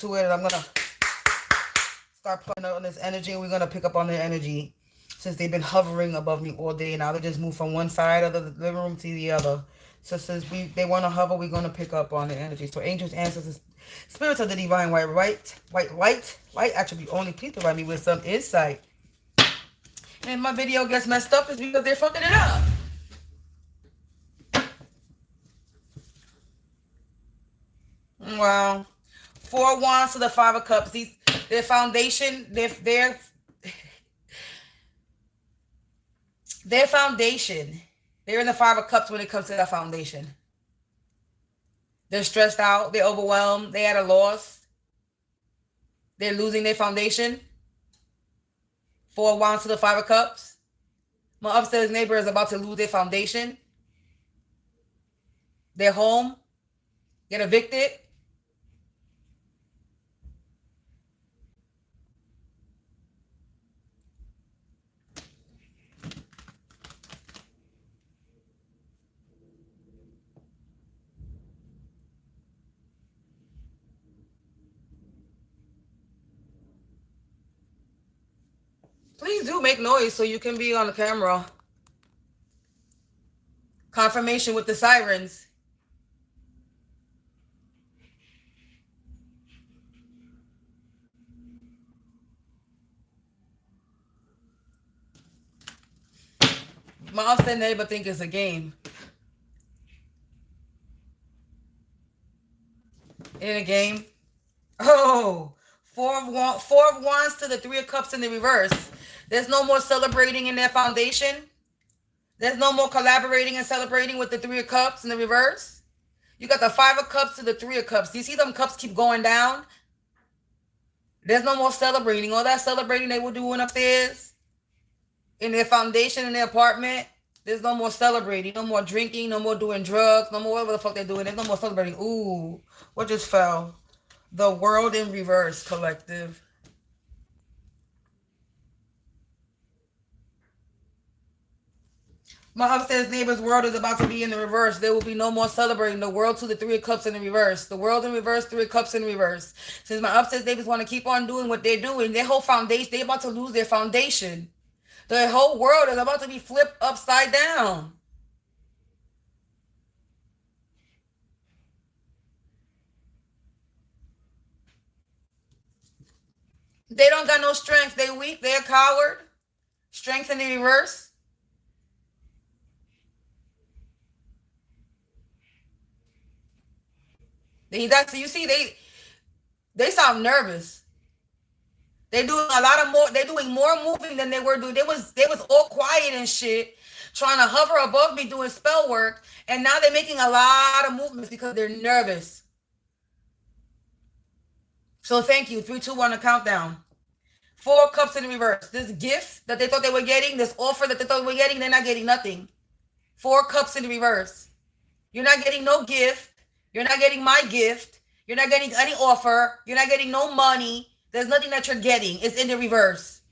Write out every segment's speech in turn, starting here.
to it, and I'm gonna start putting on this energy, and we're gonna pick up on their energy since they've been hovering above me all day. Now they just moved from one side of the living room to the other. So since they want to hover, we're gonna pick up on the energy. So angels, ancestors, spirits of the divine white light attribute only, please provide me with some insight. And if my video gets messed up, it's because they're fucking it up. Wow. 4 wands to the 5 of cups. Their foundation, their foundation. They're in the 5 of cups when it comes to that foundation. They're stressed out. They're overwhelmed. They had a loss. They're losing their foundation. 4 wands to the 5 of cups. My upstairs neighbor is about to lose their foundation. Their home. Get evicted. Please do make noise so you can be on the camera. Confirmation with the sirens. My upstairs neighbor think it's a game. In a game. Oh, 4 of wands to the 3 of cups in the reverse. There's no more celebrating in their foundation. There's no more collaborating and celebrating with the 3 of cups in the reverse. You got the 5 of cups to the 3 of cups. Do you see them cups keep going down? There's no more celebrating. All that celebrating they were doing upstairs in their foundation, in their apartment. There's no more celebrating. No more drinking. No more doing drugs. No more whatever the fuck they're doing. There's no more celebrating. Ooh, what just fell? The world in reverse, collective. My upstairs neighbor's world is about to be in the reverse. There will be no more celebrating. The world to the 3 of cups in the reverse. The world in reverse, 3 of cups in reverse. Since my upstairs neighbors want to keep on doing what they're doing, their whole foundation, they're about to lose their foundation. The whole world is about to be flipped upside down. They don't got no strength. They weak. They're a coward. Strength in the reverse. You see, they sound nervous. They're doing a lot of more. They're doing more moving than they were doing. They was all quiet and shit, trying to hover above me doing spell work, and now they're making a lot of movements because they're nervous. So thank you. 3, 2, 1, a countdown. 4 cups in the reverse. This gift that they thought they were getting, this offer that they thought they were getting, they're not getting nothing. 4 cups in the reverse. You're not getting no gift. You're not getting my gift. You're not getting any offer. You're not getting no money. There's nothing that you're getting. It's in the reverse.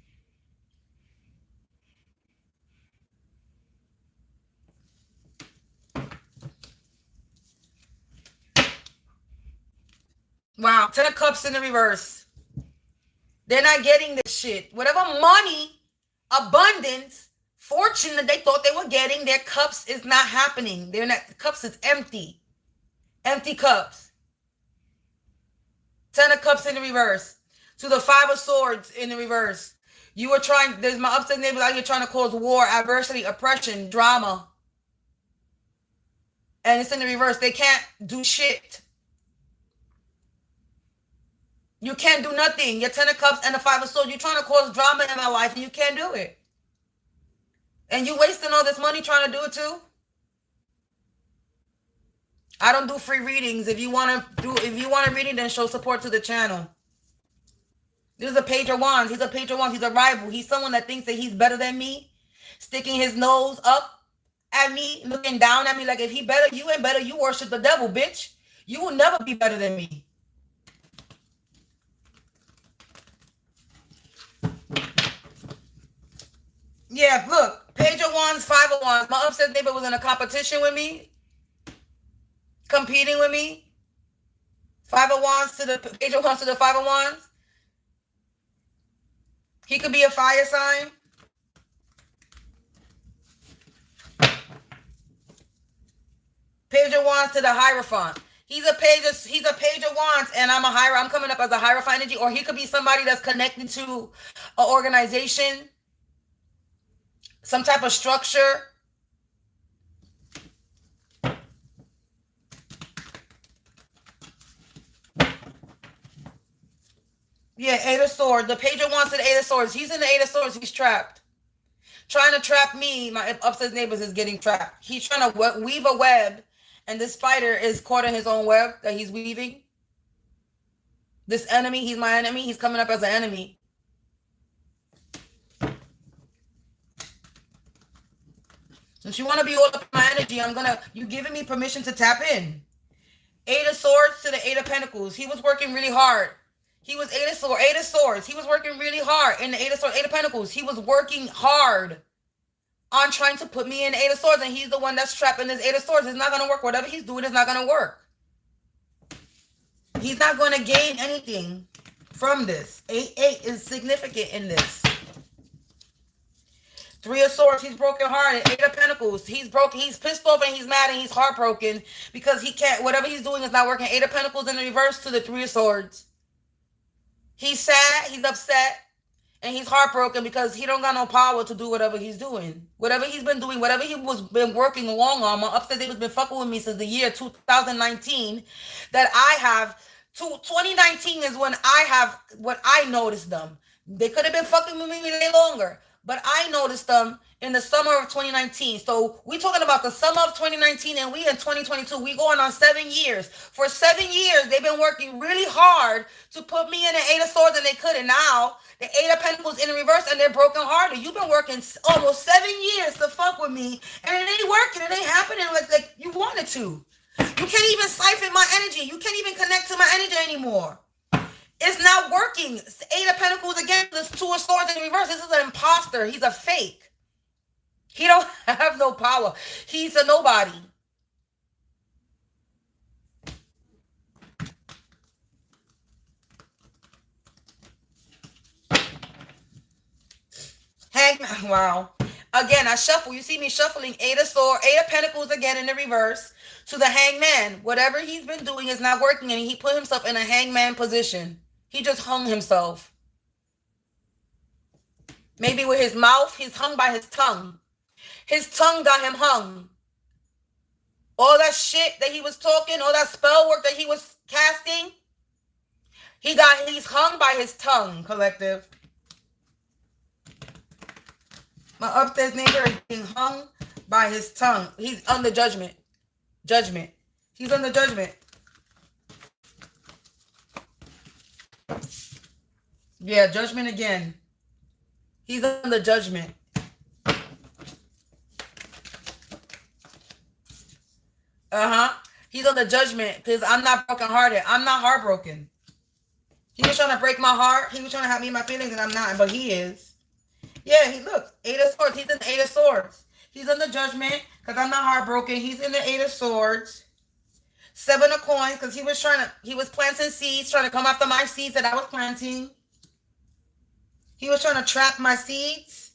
Wow. 10 of cups in the reverse. They're not getting this shit. Whatever money, abundance, fortune that they thought they were getting, their cups is not happening. The cups is empty. Empty cups. 10 of cups in the reverse. To the 5 of swords in the reverse. You were trying, there's my upstairs neighbors out here trying to cause war, adversity, oppression, drama. And it's in the reverse. They can't do shit. You can't do nothing. Your 10 of cups and the 5 of swords. You're trying to cause drama in my life and you can't do it. And you wasting all this money trying to do it too? I don't do free readings. If you want a reading, then show support to the channel. This is a page of wands. He's a page of wands. He's a rival. He's someone that thinks that he's better than me, sticking his nose up at me, looking down at me like if he better, you ain't better. You worship the devil, bitch. You will never be better than me. Yeah, look, page of wands, 5 of wands. My upstairs neighbor was in a competition with me, competing with me. Five of Wands to the Page of Wands to the Five of Wands. He could be a fire sign. Page of Wands to the Hierophant. He's a page of Wands, and I'm coming up as a Hierophant energy, or he could be somebody that's connected to an organization, some type of structure. Yeah, Eight of Swords. The Page of Wands to the Eight of Swords. He's in the Eight of Swords. He's trapped. Trying to trap me. My upstairs neighbors is getting trapped. He's trying to weave a web, and this spider is caught in his own web that he's weaving. This enemy, he's my enemy. He's coming up as an enemy. Since you want to be all up in my energy, you giving me permission to tap in. Eight of Swords to the Eight of Pentacles. He was working really hard. He was Eight of Swords. He was working really hard in the Eight of Swords, Eight of Pentacles. He was working hard on trying to put me in the Eight of Swords, and he's the one that's trapped in this Eight of Swords. It's not going to work. Whatever he's doing is not going to work. He's not going to gain anything from this. 8 is significant in this. Three of Swords, he's broken hearted. Eight of Pentacles, he's broken. He's pissed off and he's mad and he's heartbroken because he can't, whatever he's doing is not working. Eight of Pentacles in the reverse to the Three of Swords. He's sad, he's upset, and he's heartbroken because he don't got no power to do whatever he's doing. Whatever he's been doing, whatever he was been working along on. My upstairs neighbor's been fucking with me since the year 2019. That I have, 2019 is when I noticed them. They could have been fucking with me way longer, but I noticed them in the summer of 2019. So we talking about the summer of 2019, and we in 2022. We going on 7 years. For 7 years, they've been working really hard to put me in the Eight of Swords, and they couldn't. Now the Eight of Pentacles in the reverse, and they're broken hearted. You've been working almost 7 years to fuck with me, and it ain't working. It ain't happening like you wanted to. You can't even siphon my energy. You can't even connect to my energy anymore. It's not working. Eight of Pentacles again. There's Two of Swords in the reverse. This is an imposter. He's a fake. He don't have no power. He's a nobody. Hangman. Wow. Again, I shuffle. You see me shuffling Eight of Swords, Eight of Pentacles again in the reverse to the Hangman. Whatever he's been doing is not working, and he put himself in a hangman position. He just hung himself. Maybe with his mouth, he's hung by his tongue. His tongue got him hung. All that shit that he was talking, all that spell work that he was casting, he's hung by his tongue, collective. My upstairs neighbor is being hung by his tongue. He's under judgment. Judgment. He's under judgment. Yeah, judgment again. He's under judgment. He's under judgment because I'm not brokenhearted. I'm not heartbroken. He was trying to break my heart. He was trying to have me in my feelings, and I'm not, but he is. Yeah, look, Eight of Swords. He's in the Eight of Swords. He's under judgment because I'm not heartbroken. He's in the Eight of Swords. Seven of Coins because he was planting seeds, trying to come after my seeds that I was planting. He was trying to trap my seeds.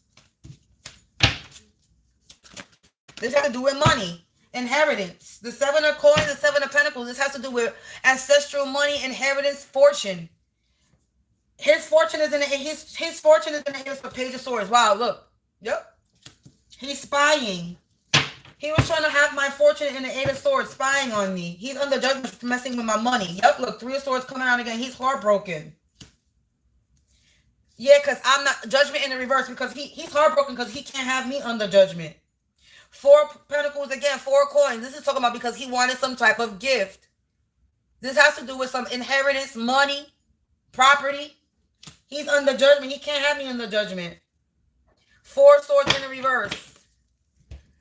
This has to do with money, inheritance. The Seven of Coins, the Seven of Pentacles. This has to do with ancestral money, inheritance, fortune. His fortune is in the his fortune is in the Page of Swords. Wow, look. Yep. He's spying. He was trying to have my fortune in the Eight of Swords, spying on me. He's under judgment for messing with my money. Yep, look, Three of Swords coming out again. He's heartbroken. Yeah, because I'm not judgment in the reverse because he's heartbroken because he can't have me under judgment. Four Pentacles again, Four Coins. This is talking about because he wanted some type of gift. This has to do with some inheritance, money, property. He's under judgment. He can't have me under judgment. Four Swords in the reverse.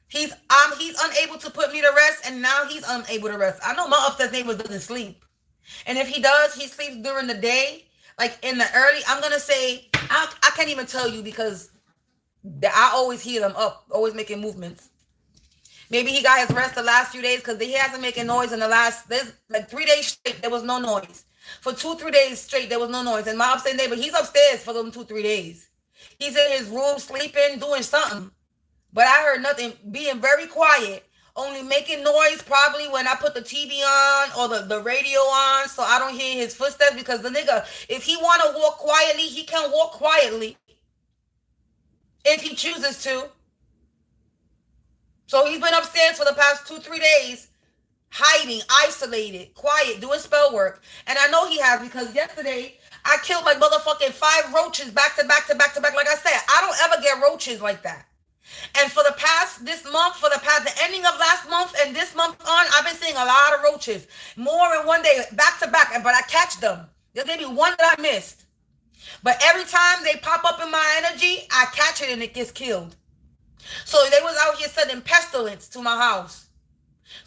He's unable to put me to rest, and now he's unable to rest. I know my upstairs neighbor doesn't sleep. And if he does, he sleeps during the day. Like in the early, I'm going to say, I can't even tell you because I always hear them up, always making movements. Maybe he got his rest the last few days because he hasn't making noise in the last, there's like 3 days straight, there was no noise. For 2-3 days straight, there was no noise. And my upstairs neighbor, he's upstairs for them 2-3 days. He's in his room sleeping, doing something. But I heard nothing, being very quiet, only making noise probably when I put the TV on or the radio on so I don't hear his footsteps, because the nigga, if he want to walk quietly, he can walk quietly if he chooses to. So he's been upstairs for the past 2-3 days, hiding, isolated, quiet, doing spell work. And I know he has, because yesterday I killed like motherfucking 5 roaches back to back to back to back. Like I said, I don't ever get roaches like that. And for the past, this month, the ending of last month and this month on, I've been seeing a lot of roaches. More in one day, back to back, but I catch them. There's maybe one that I missed. But every time they pop up in my energy, I catch it and it gets killed. So they was out here sending pestilence to my house.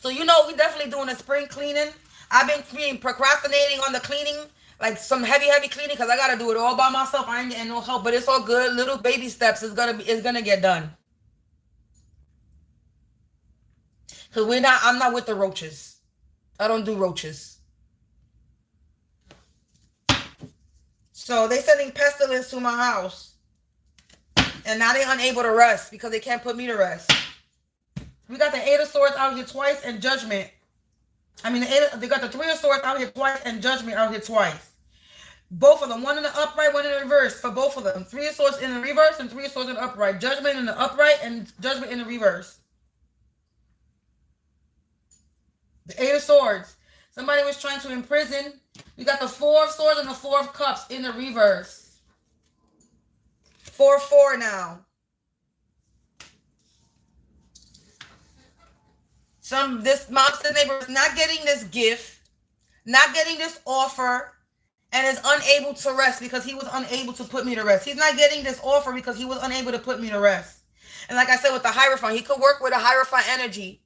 So we definitely doing a spring cleaning. I've been procrastinating on the cleaning, like some heavy cleaning, because I gotta do it all by myself. I ain't getting no help, but it's all good. Little baby steps is gonna get done. Cause I'm not with the roaches. I don't do roaches. So they sending pestilence to my house. And now they're unable to rest because they can't put me to rest. We got the 8 of Swords out here twice and Judgment. They got the 3 of Swords out here twice and Judgment out here twice. Both of them. One in the upright, one in the reverse for both of them. 3 of Swords in the reverse and 3 of Swords in the upright. Judgment in the upright and Judgment in the reverse. The 8 of Swords. Somebody was trying to imprison. We got the 4 of Swords and the 4 of Cups in the reverse. 4-4 now. My upset neighbor is not getting this gift, not getting this offer, and is unable to rest because he was unable to put me to rest. He's not getting this offer because he was unable to put me to rest. And like I said, with the Hierophant, he could work with a Hierophant energy.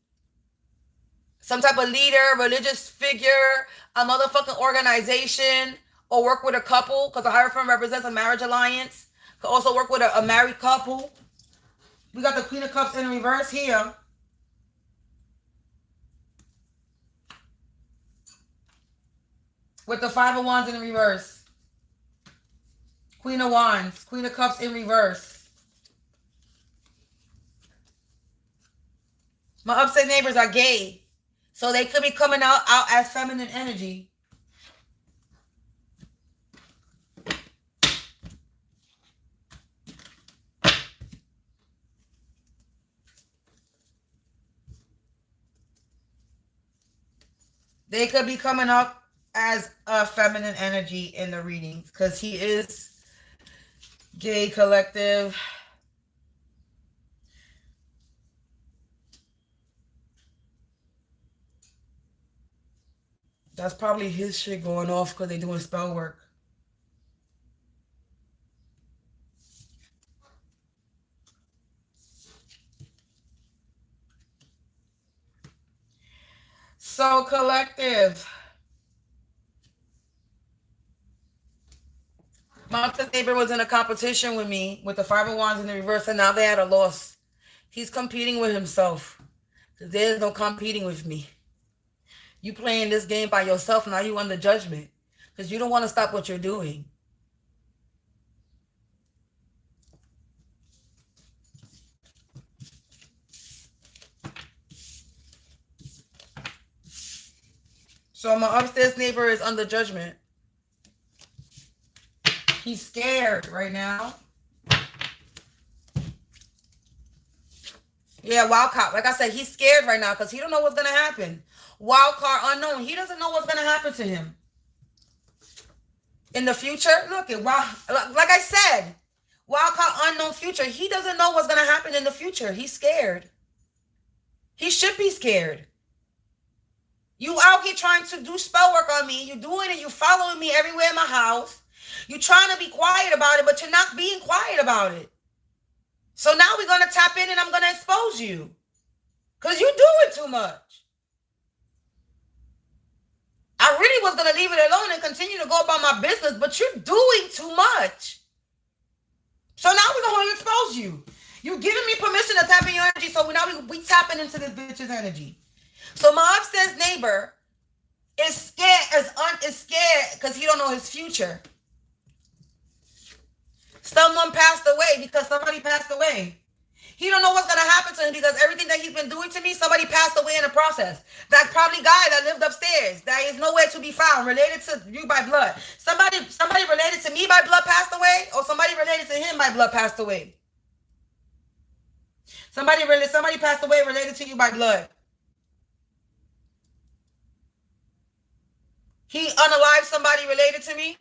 Some type of leader, religious figure, a motherfucking organization, or work with a couple, because the Hierophant represents a marriage alliance. Could also work with a married couple. We got the Queen of Cups in reverse here. With the 5 of Wands in the reverse. Queen of Wands. Queen of Cups in reverse. My upset neighbors are gay. So they could be coming out as feminine energy. They could be coming up as a feminine energy in the readings because he is gay collective. That's probably his shit going off because they're doing spell work. So collective. My upset neighbor was in a competition with me with the 5 of Wands in the reverse, and now they had a loss. He's competing with himself. There's no competing with me. You playing this game by yourself, now you under judgment. Because you don't want to stop what you're doing. So my upstairs neighbor is under judgment. He's scared right now. Yeah, wild card. Like I said, he's scared right now because he don't know what's going to happen. Wild card unknown. He doesn't know what's going to happen to him. In the future, look, like I said, wild card unknown future. He doesn't know what's going to happen in the future. He's scared. He should be scared. You out here trying to do spell work on me. You doing it. You following me everywhere in my house. You trying to be quiet about it, but you're not being quiet about it. So now we're going to tap in and I'm going to expose you. Because you're doing too much. I really was going to leave it alone and continue to go about my business, but you're doing too much. So now we're going to expose you. You giving me permission to tap in your energy, so now we tapping into this bitch's energy. So my upstairs neighbor is scared, is scared because he don't know his future. Someone passed away because somebody passed away. He don't know what's gonna happen to him because everything that he's been doing to me, somebody passed away in the process. That probably guy that lived upstairs, that is nowhere to be found, related to you by blood. Somebody related to me by blood passed away, or somebody related to him by blood passed away. Somebody passed away related to you by blood. He unalived somebody related to me.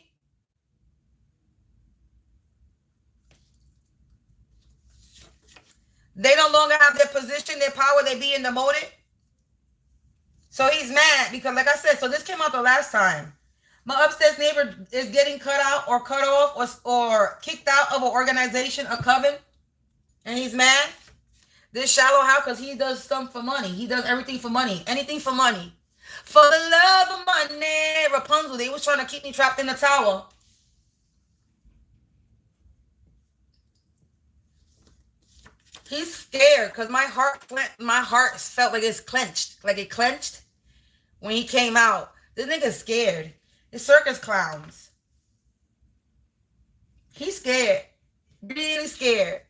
They no longer have their position, their power, they being demoted. So he's mad because, like I said, so this came out the last time. My upstairs neighbor is getting cut out or cut off or kicked out of an organization, a coven. And he's mad. This shallow how, because he does stuff for money. He does everything for money. Anything for money. For the love of money. Rapunzel, they was trying to keep me trapped in the tower. He's scared because my heart felt like it's clenched. Like it clenched when he came out. This nigga's scared. It's circus clowns. He's scared. Really scared.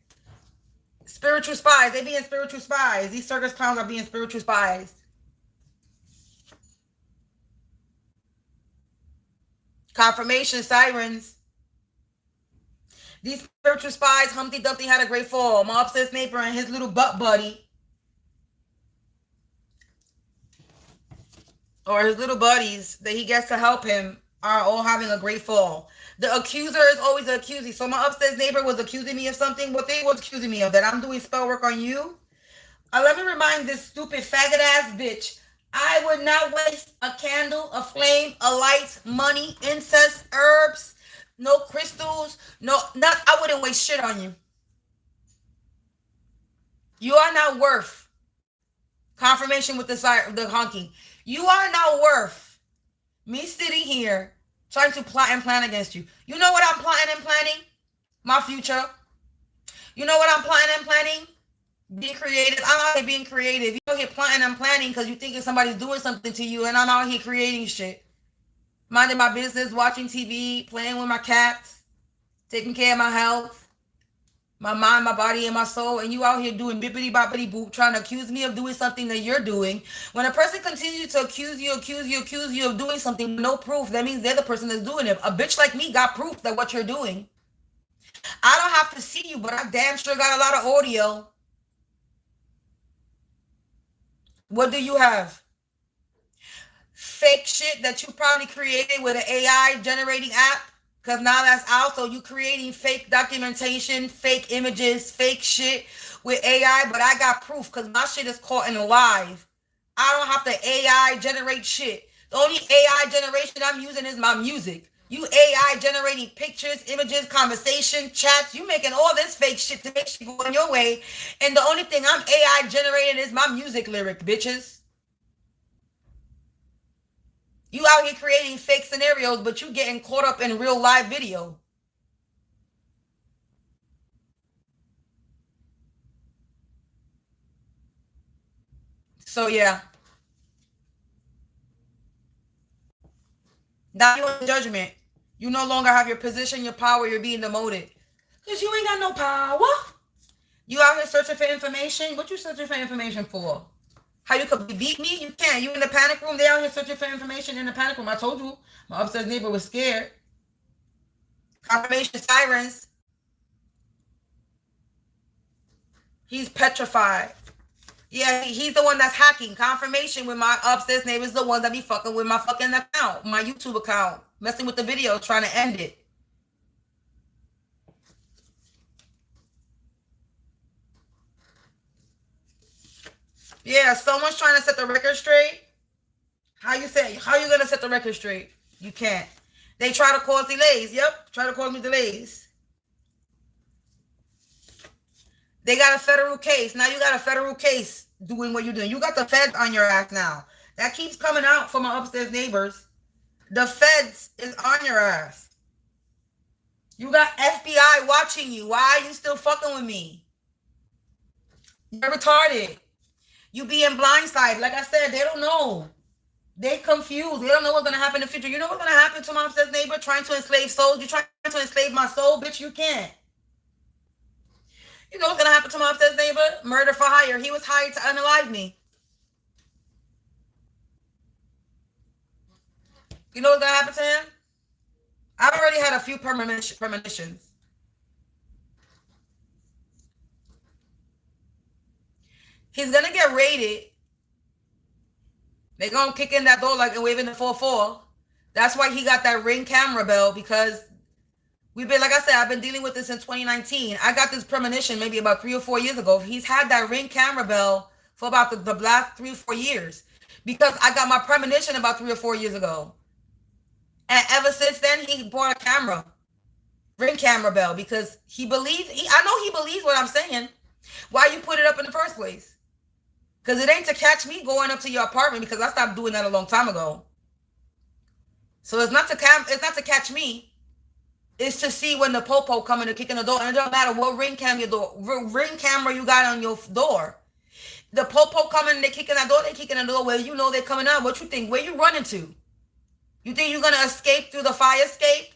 Spiritual spies. They being spiritual spies. These circus clowns are being spiritual spies. Confirmation sirens. These spiritual spies, Humpty Dumpty had a great fall. My upstairs neighbor and his little butt buddy, or his little buddies that he gets to help him, are all having a great fall. The accuser is always the accusee. So my upstairs neighbor was accusing me of something. What they was accusing me of? That I'm doing spell work on you? Let me remind this stupid faggot ass bitch. I would not waste a candle, a flame, a light, money, incense, herbs, no crystals, I wouldn't waste shit on you. You are not worth confirmation with the honking. You are not worth me sitting here trying to plot and plan against you. You know what I'm plotting and planning? My future. You know what I'm plotting and planning? Being creative. I'm out here being creative. You out here plotting and planning because you thinking somebody's doing something to you, and I'm out here creating shit. Minding my business, watching TV, playing with my cats, taking care of my health, my mind, my body, and my soul. And you out here doing bippity boppity boop, trying to accuse me of doing something that you're doing. When a person continues to accuse you of doing something, no proof, that means they're the person that's doing it. A bitch like me got proof that what you're doing. I don't have to see you, but I damn sure got a lot of audio. What do you have? Fake shit that you probably created with an AI generating app, because now that's out. So you creating fake documentation, fake images, fake shit with AI, but I got proof because my shit is caught in live. I don't have to AI generate shit. The only AI generation I'm using is my music. You AI generating pictures, images, conversation, chats. You making all this fake shit to make shit go in your way. And the only thing I'm AI generating is my music lyric, bitches. You out here creating fake scenarios, but you getting caught up in real live video. So yeah. Now you're in judgment. You no longer have your position, your power, you're being demoted. Because you ain't got no power. You out here searching for information? What you searching for information for? How you could beat me? You can't. You in the panic room. They out here searching for information in the panic room. I told you. My upstairs neighbor was scared. Confirmation sirens. He's petrified. Yeah, he's the one that's hacking. Confirmation with my upstairs neighbor's the one that be fucking with my fucking account. My YouTube account. Messing with the video. Trying to end it. Yeah, someone's trying to set the record straight. How you gonna set the record straight? You can't. They try to cause delays. Yep, try to cause me delays. They got a federal case. Now you got a federal case doing what you're doing. You got the feds on your ass now. That keeps coming out from my upstairs neighbors. The feds is on your ass. You got FBI watching you. Why are you still fucking with me? You're retarded. You being blindsided. Like I said, they don't know. They confused. They don't know what's going to happen in the future. You know what's going to happen to my upstairs neighbor trying to enslave souls? You trying to enslave my soul? Bitch, you can't. You know what's going to happen to my upstairs neighbor? Murder for hire. He was hired to unalive me. You know what's going to happen to him? I've already had a few premonitions. He's going to get raided. They're going to kick in that door like and waving the 4-4. That's why he got that Ring camera bell, because we've been, like I said, I've been dealing with this since 2019. I got this premonition maybe about 3 or 4 years ago. He's had that Ring camera bell for about the last 3 or 4 years, because I got my premonition about 3 or 4 years ago. And ever since then, he bought a camera, Ring camera bell, because he believes, I know he believes what I'm saying. Why you put it up in the first place? Because it ain't to catch me going up to your apartment, because I stopped doing that a long time ago. So it's not to catch me. It's to see when the popo coming to kick in the door. And it don't matter what ring camera you got on your door. The popo coming, they kick in that door, they kick in the door where you know they're coming out. What you think? Where you running to? You think you're going to escape through the fire escape?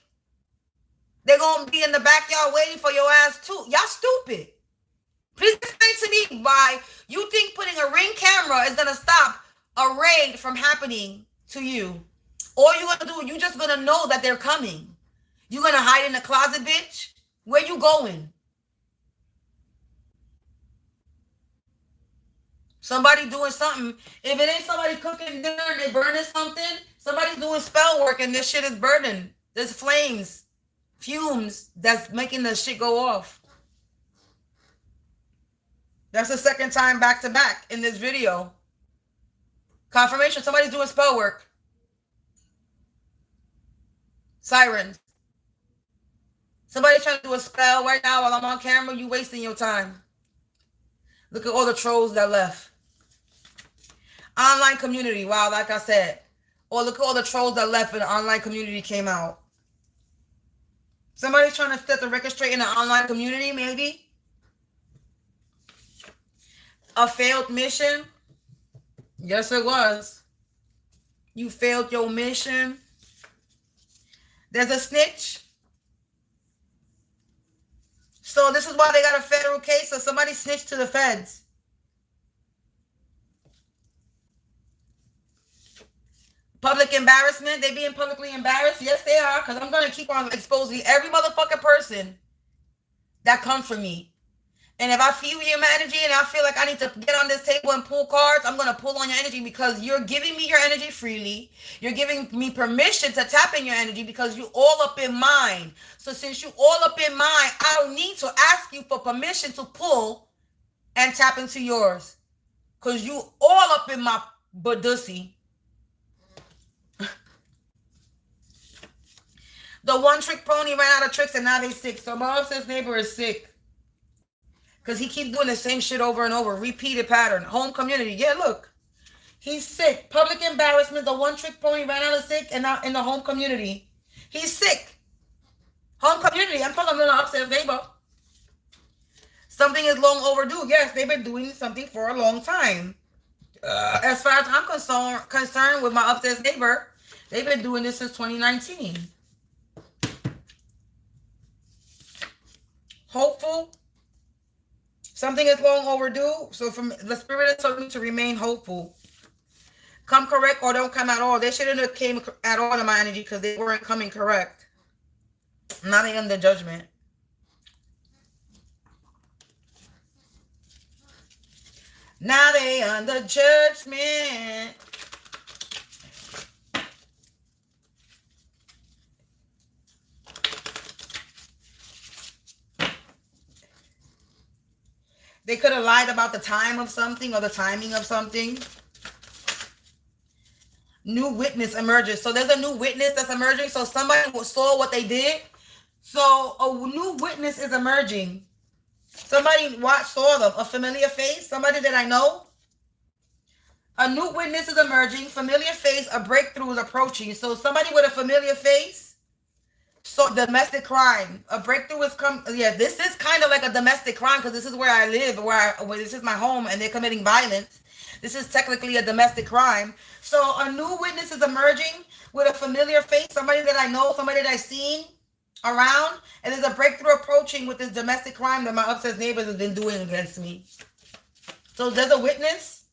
They're going to be in the backyard waiting for your ass too. Y'all stupid. Please explain to me why you think putting a Ring camera is going to stop a raid from happening to you. All you're going to do, you just going to know that they're coming. You're going to hide in the closet, bitch? Where you going? Somebody doing something. If it ain't somebody cooking dinner and they burning something, somebody's doing spell work and this shit is burning. There's flames, fumes that's making the shit go off. That's the second time back to back in this video. Confirmation, somebody's doing spell work. Sirens. Somebody's trying to do a spell right now while I'm on camera. You wasting your time. Look at all the trolls that left. Online community. Wow, like I said. Or look at all the trolls that left and the online community came out. Somebody's trying to set the record straight in the online community, maybe. A failed mission? Yes, it was. You failed your mission. There's a snitch. So this is why they got a federal case. So somebody snitched to the feds. Public embarrassment. They being publicly embarrassed? Yes, they are. Because I'm going to keep on exposing every motherfucking person that comes for me. And if I feel your energy and I feel like I need to get on this table and pull cards, I'm going to pull on your energy because you're giving me your energy freely. You're giving me permission to tap in your energy because you all up in mine. So since you all up in mine, I don't need to ask you for permission to pull and tap into yours. Because you all up in my badussy. The one trick pony ran out of tricks and now they sick. So my upstairs neighbor is sick. Because he keeps doing the same shit over and over. Repeated pattern. Home community. Yeah, look. He's sick. Public embarrassment. The one trick pony ran out of sick and now in the home community. He's sick. Home community. I'm talking about the upstairs neighbor. Something is long overdue. Yes, they've been doing something for a long time. As far as I'm concerned with my upstairs neighbor, they've been doing this since 2019. Hopeful. Something is long overdue. So from the spirit is telling me to remain hopeful. Come correct or don't come at all. They shouldn't have came at all in my energy because they weren't coming correct. Now they under judgment. Now they under judgment. They could have lied about the time of something or the timing of something. New witness emerges. So there's a new witness that's emerging. So somebody saw what they did. So a new witness is emerging. Somebody saw them. A familiar face. Somebody that I know. A new witness is emerging. Familiar face. A breakthrough is approaching. So somebody with a familiar face. So domestic crime, a breakthrough is yeah, this is kind of like a domestic crime because this is where I live, where this is my home, and they're committing violence. This is technically a domestic crime. So a new witness is emerging with a familiar face, somebody that I know, somebody that I've seen around, and there's a breakthrough approaching with this domestic crime that my upstairs neighbors have been doing against me. So there's a witness,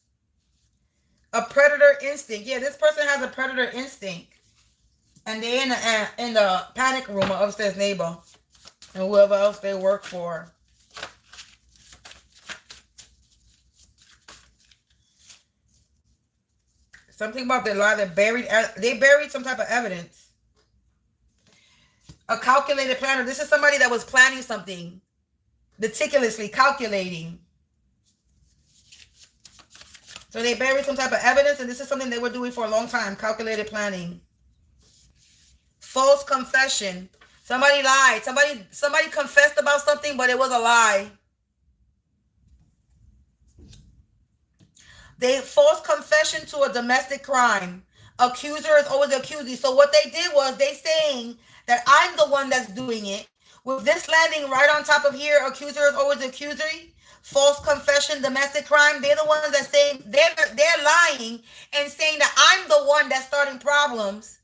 a predator instinct. Yeah, this person has a predator instinct. And they're in the panic room, my upstairs neighbor, and whoever else they work for. Something about their lie. They buried some type of evidence. A calculated planner. This is somebody that was planning something, meticulously calculating. So they buried some type of evidence, and this is something they were doing for a long time. Calculated planning. False confession. Somebody lied. Somebody confessed about something, but it was a lie. They false confession to a domestic crime. Accuser is always the accusee. So what they did was they saying that I'm the one that's doing it. With this landing right on top of here, accuser is always the accuser. False confession, domestic crime. They're the ones that say they're lying and saying that I'm the one that's starting problems.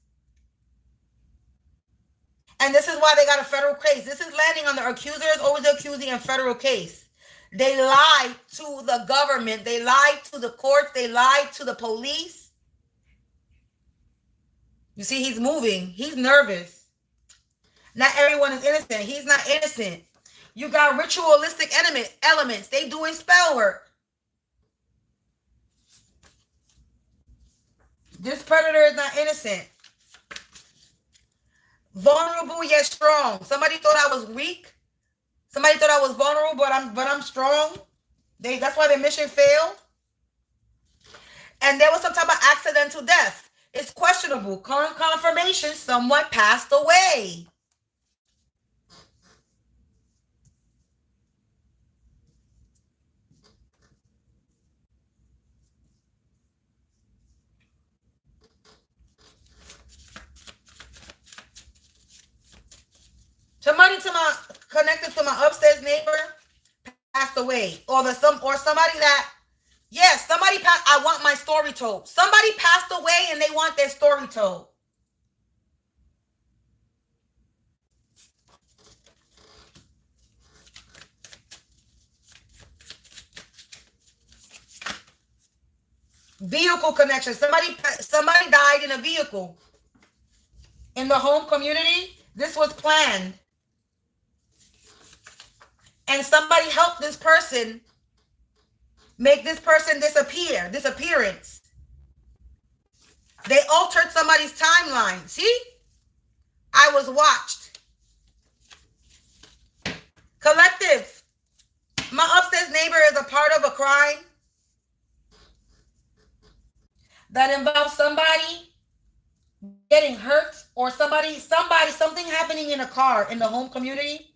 And this is why they got a federal case. This is landing on the accuser is always the accusing in federal case. They lied to the government. They lied to the courts. They lied to the police. You see, he's moving. He's nervous. Not everyone is innocent. He's not innocent. You got ritualistic elements. They doing spell work. This predator is not innocent. Vulnerable yet strong. Somebody thought I was weak. Somebody thought I was vulnerable, but I'm strong. That's why their mission failed. And there was some type of accidental death. It's questionable. Confirmation, someone passed away. Somebody connected to my upstairs neighbor passed away, or somebody that, yes, somebody passed. I want my story told. Somebody passed away and they want their story told. Vehicle connection. Somebody died in a vehicle. In the home community, this was planned. And somebody helped this person make this person disappearance. They altered somebody's timeline. See? I was watched. Collective. My upstairs neighbor is a part of a crime that involves somebody getting hurt or something happening in a car in the home community.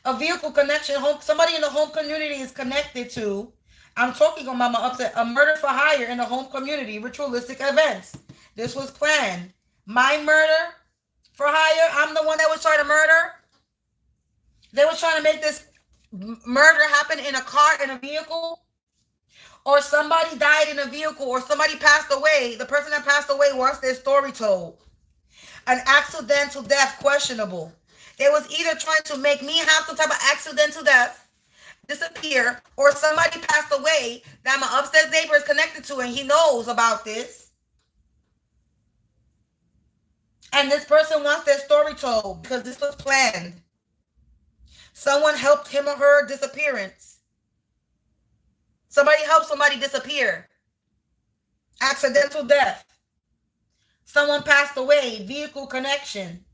A vehicle connection, somebody in the home community is connected to, I'm talking about my upset, a murder for hire in the home community, ritualistic events. This was planned. My murder for hire, I'm the one that was trying to murder. They were trying to make this murder happen in a car, in a vehicle. Or somebody died in a vehicle, or somebody passed away. The person that passed away wants their story told. An accidental death, questionable. They was either trying to make me have some type of accidental death, disappear, or somebody passed away that my upstairs neighbor is connected to and he knows about this. And this person wants their story told because this was planned. Someone helped him or her disappearance. Somebody helped somebody disappear. Accidental death. Someone passed away. Vehicle connection.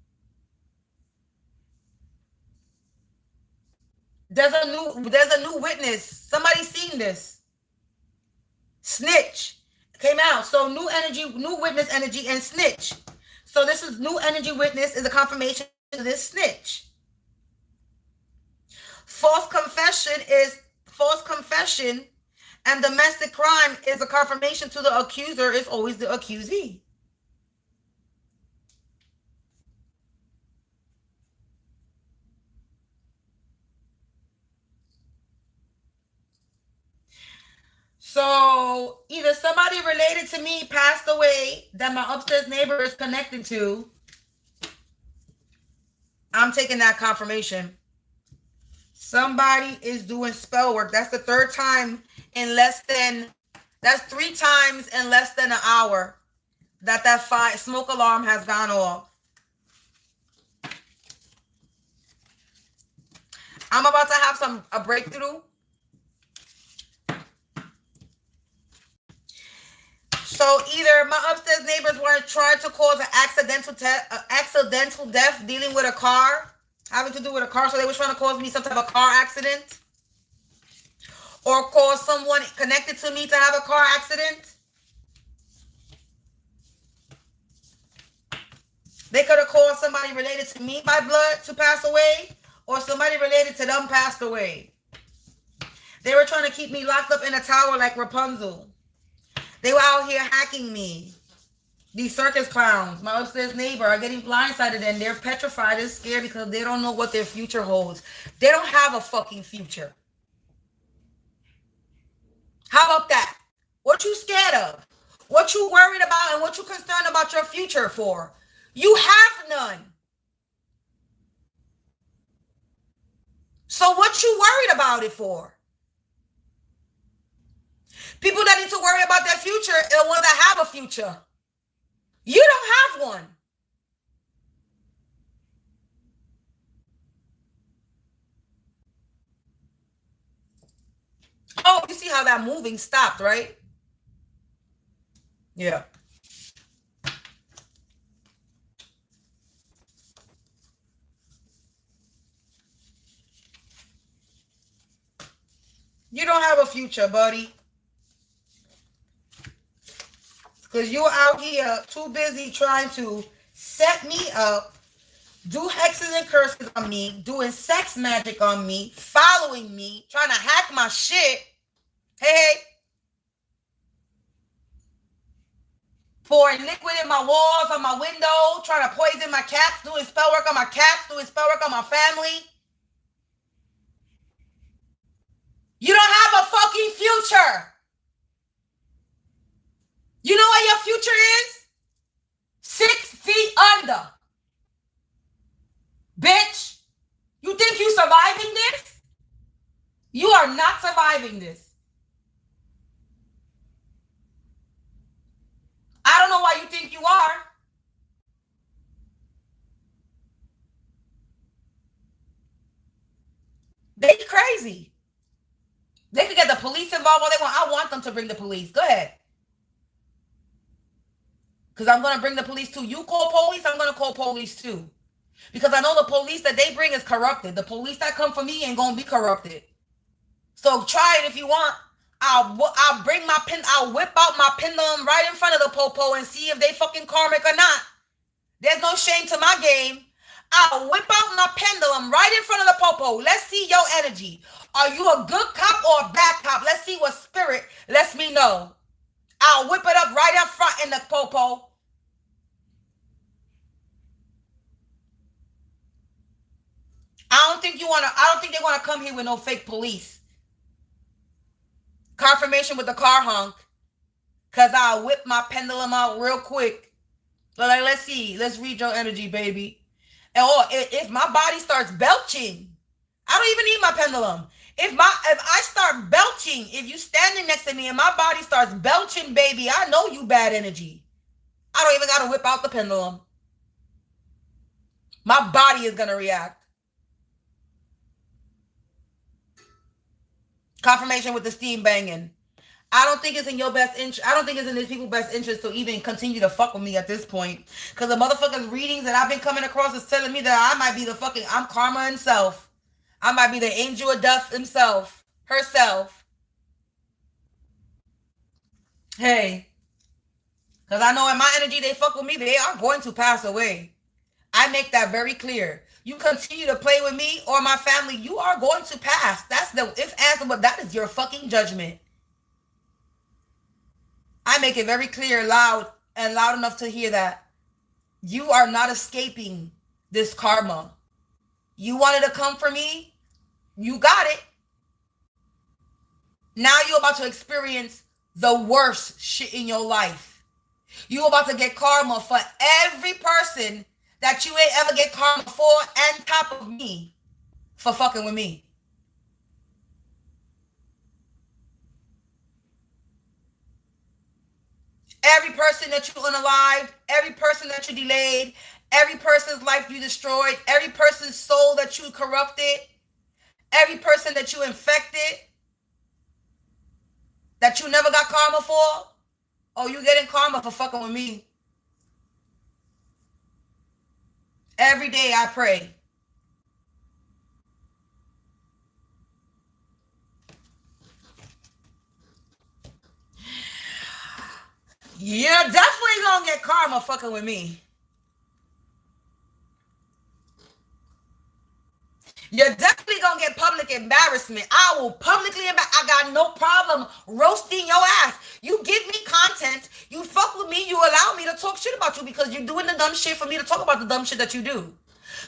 There's a new witness. Somebody seen this. Snitch came out. So new energy, new witness energy, and snitch. So this is new energy witness is a confirmation to this snitch. False confession and domestic crime is a confirmation to the accuser is always the accusee. So either somebody related to me passed away that my upstairs neighbor is connected to. I'm taking that confirmation. Somebody is doing spell work. That's the third time in less than, that's 3 times in less than an hour that smoke alarm has gone off. I'm about to have a breakthrough. So either my upstairs neighbors were trying to cause an accidental death dealing with a car, having to do with a car. So they were trying to cause me some type of car accident, or cause someone connected to me to have a car accident. They could have caused somebody related to me by blood to pass away, or somebody related to them passed away. They were trying to keep me locked up in a tower like Rapunzel. They were out here hacking me. These circus clowns, my upstairs neighbor, are getting blindsided and they're petrified and scared because they don't know what their future holds. They don't have a fucking future. How about that? What you scared of? What you worried about and what you concerned about your future for? You have none. So what you worried about it for? People that need to worry about their future are the ones that have a future. You don't have one. Oh, you see how that moving stopped, right? Yeah. You don't have a future, buddy. Because you're out here too busy trying to set me up, do hexes and curses on me, doing sex magic on me, following me, trying to hack my shit. Hey. Pouring liquid in my walls, on my window, trying to poison my cats, doing spell work on my cats, doing spell work on my family. You don't have a fucking future. You know what your future is? 6 feet under. Bitch, you think you surviving this? You are not surviving this. I don't know why you think you are. They crazy. They could get the police involved all they want. I want them to bring the police. Go ahead. Because I'm going to bring the police too. You call police, I'm going to call police too. Because I know the police that they bring is corrupted. The police that come for me ain't going to be corrupted. So try it if you want. I'll whip out my pendulum right in front of the popo and see if they fucking karmic or not. There's no shame to my game. I'll whip out my pendulum right in front of the popo. Let's see your energy. Are you a good cop or a bad cop? Let's see what spirit lets me know. I'll whip it up right up front in the popo. I don't think they want to come here with no fake police. Confirmation with the car honk. Cause I'll whip my pendulum out real quick. So like, let's see. Let's read your energy, baby. And if my body starts belching, I don't even need my pendulum. If I start belching, if you standing next to me and my body starts belching, baby, I know you bad energy. I don't even got to whip out the pendulum. My body is going to react. Confirmation with the steam banging. I don't think it's in your best interest. I don't think it's in these people's best interest to even continue to fuck with me at this point. Because the motherfucking readings that I've been coming across is telling me that I might be I'm karma himself. I might be the angel of death himself. Herself. Hey. Because I know in my energy they fuck with me, they are going to pass away. I make that very clear. You continue to play with me or my family, you are going to pass. That's the if answer, but that is your fucking judgment. I make it very clear, loud enough to hear that. You are not escaping this karma. You wanted to come for me? You got it. Now you're about to experience the worst shit in your life. You about to get karma for every person that you ain't ever get karma for, and top of me for fucking with me. Every person that you unalived, every person that you delayed, every person's life you destroyed, every person's soul that you corrupted, every person that you infected, that you never got karma for, oh, you getting karma for fucking with me. Every day I pray. You're definitely gonna get karma fucking with me. You're definitely gonna get public embarrassment. I will publicly I got no problem roasting your ass. You give me content, you fuck with me, you allow me to talk shit about you because you're doing the dumb shit for me to talk about the dumb shit that you do.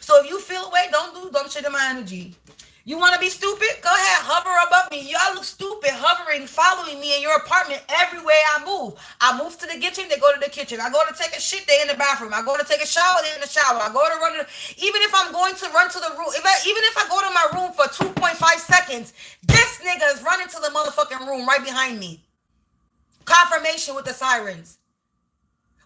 So if you feel away, don't do dumb shit in my energy. You want to be stupid? Go ahead, hover above me. Y'all look stupid hovering, following me in your apartment everywhere I move. I move to the kitchen, they go to the kitchen. I go to take a shit, they in the bathroom. I go to take a shower, they in the shower. I go to run to, even if I'm going to run to the room, even if I go to my room for 2.5 seconds, this nigga is running to the motherfucking room right behind me. Confirmation with the sirens.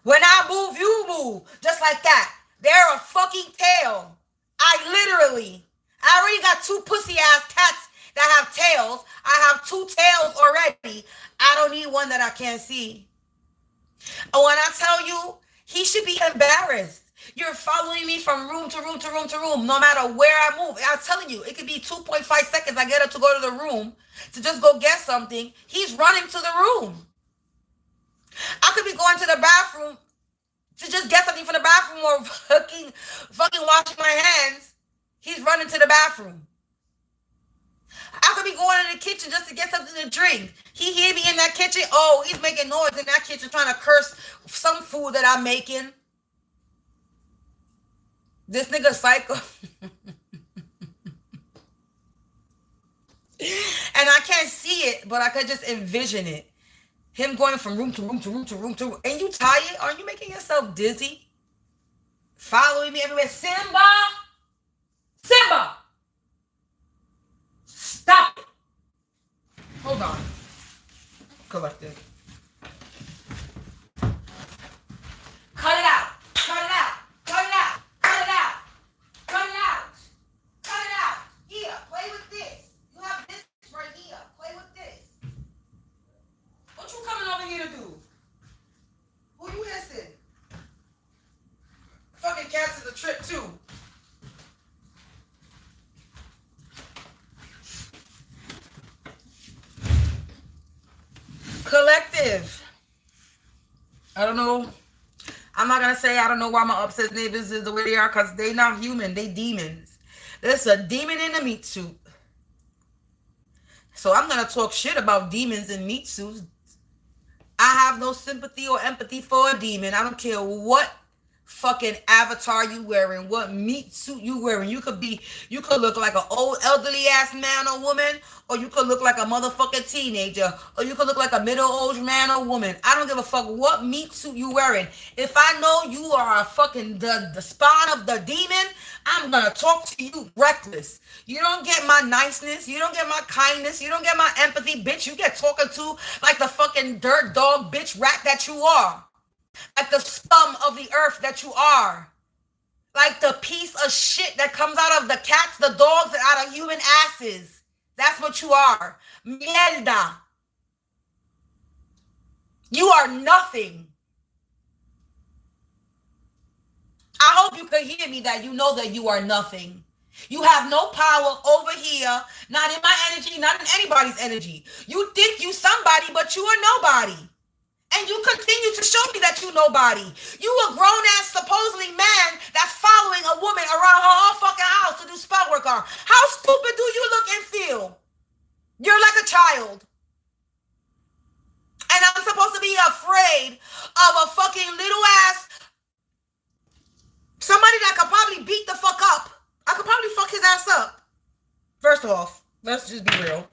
When I move, you move. Just like that. They're a fucking tail. I already got 2 pussy ass cats that have tails. I have 2 tails already. I don't need one that I can't see. And when I tell you, he should be embarrassed. You're following me from room to room to room to room, no matter where I move. I'm telling you, it could be 2.5 seconds. I get her to go to the room to just go get something. He's running to the room. I could be going to the bathroom to just get something from the bathroom or fucking washing my hands. He's running to the bathroom. I could be going in the kitchen just to get something to drink. He hear me in that kitchen. Oh, he's making noise in that kitchen trying to curse some food that I'm making. This nigga psycho. And I can't see it, but I could just envision it. Him going from room to room to room to room to room. And you tired? Are you making yourself dizzy? Following me everywhere. Simba! Simba! Stop it! Hold on. Collective. Cut it out! Cut it out! Cut it out! Cut it out! Cut it out! Cut it out! Here, play with this. You have this right here. Play with this. What you coming over here to do? Who you hissing? Fucking cats is a trip too. Collective. I don't know. I'm not going to say I don't know why my upset neighbors is the way they are, because they not human. They demons. There's a demon in a meat suit. So I'm going to talk shit about demons in meat suits. I have no sympathy or empathy for a demon. I don't care what fucking avatar you wearing, what meat suit you wearing. You could look like an old elderly ass man or woman, or you could look like a motherfucking teenager, or you could look like a middle-aged man or woman. I don't give a fuck what meat suit you wearing. If I know you are a fucking the spawn of the demon, I'm gonna talk to you reckless. You don't get my niceness, you don't get my kindness, you don't get my empathy, bitch. You get talking to like the fucking dirt dog bitch rat that you are. Like the scum of the earth that you are. Like the piece of shit that comes out of the cats, the dogs, and out of human asses. That's what you are. Mierda. You are nothing. I hope you can hear me, that you know that you are nothing. You have no power over here, not in my energy, not in anybody's energy. You think you somebody, but you are nobody. And you continue to show me that you nobody. You a grown-ass, supposedly man that's following a woman around her whole fucking house to do spell work on. How stupid do you look and feel? You're like a child. And I'm supposed to be afraid of a fucking little ass, somebody that could probably beat the fuck up. I could probably fuck his ass up. First off, let's just be real.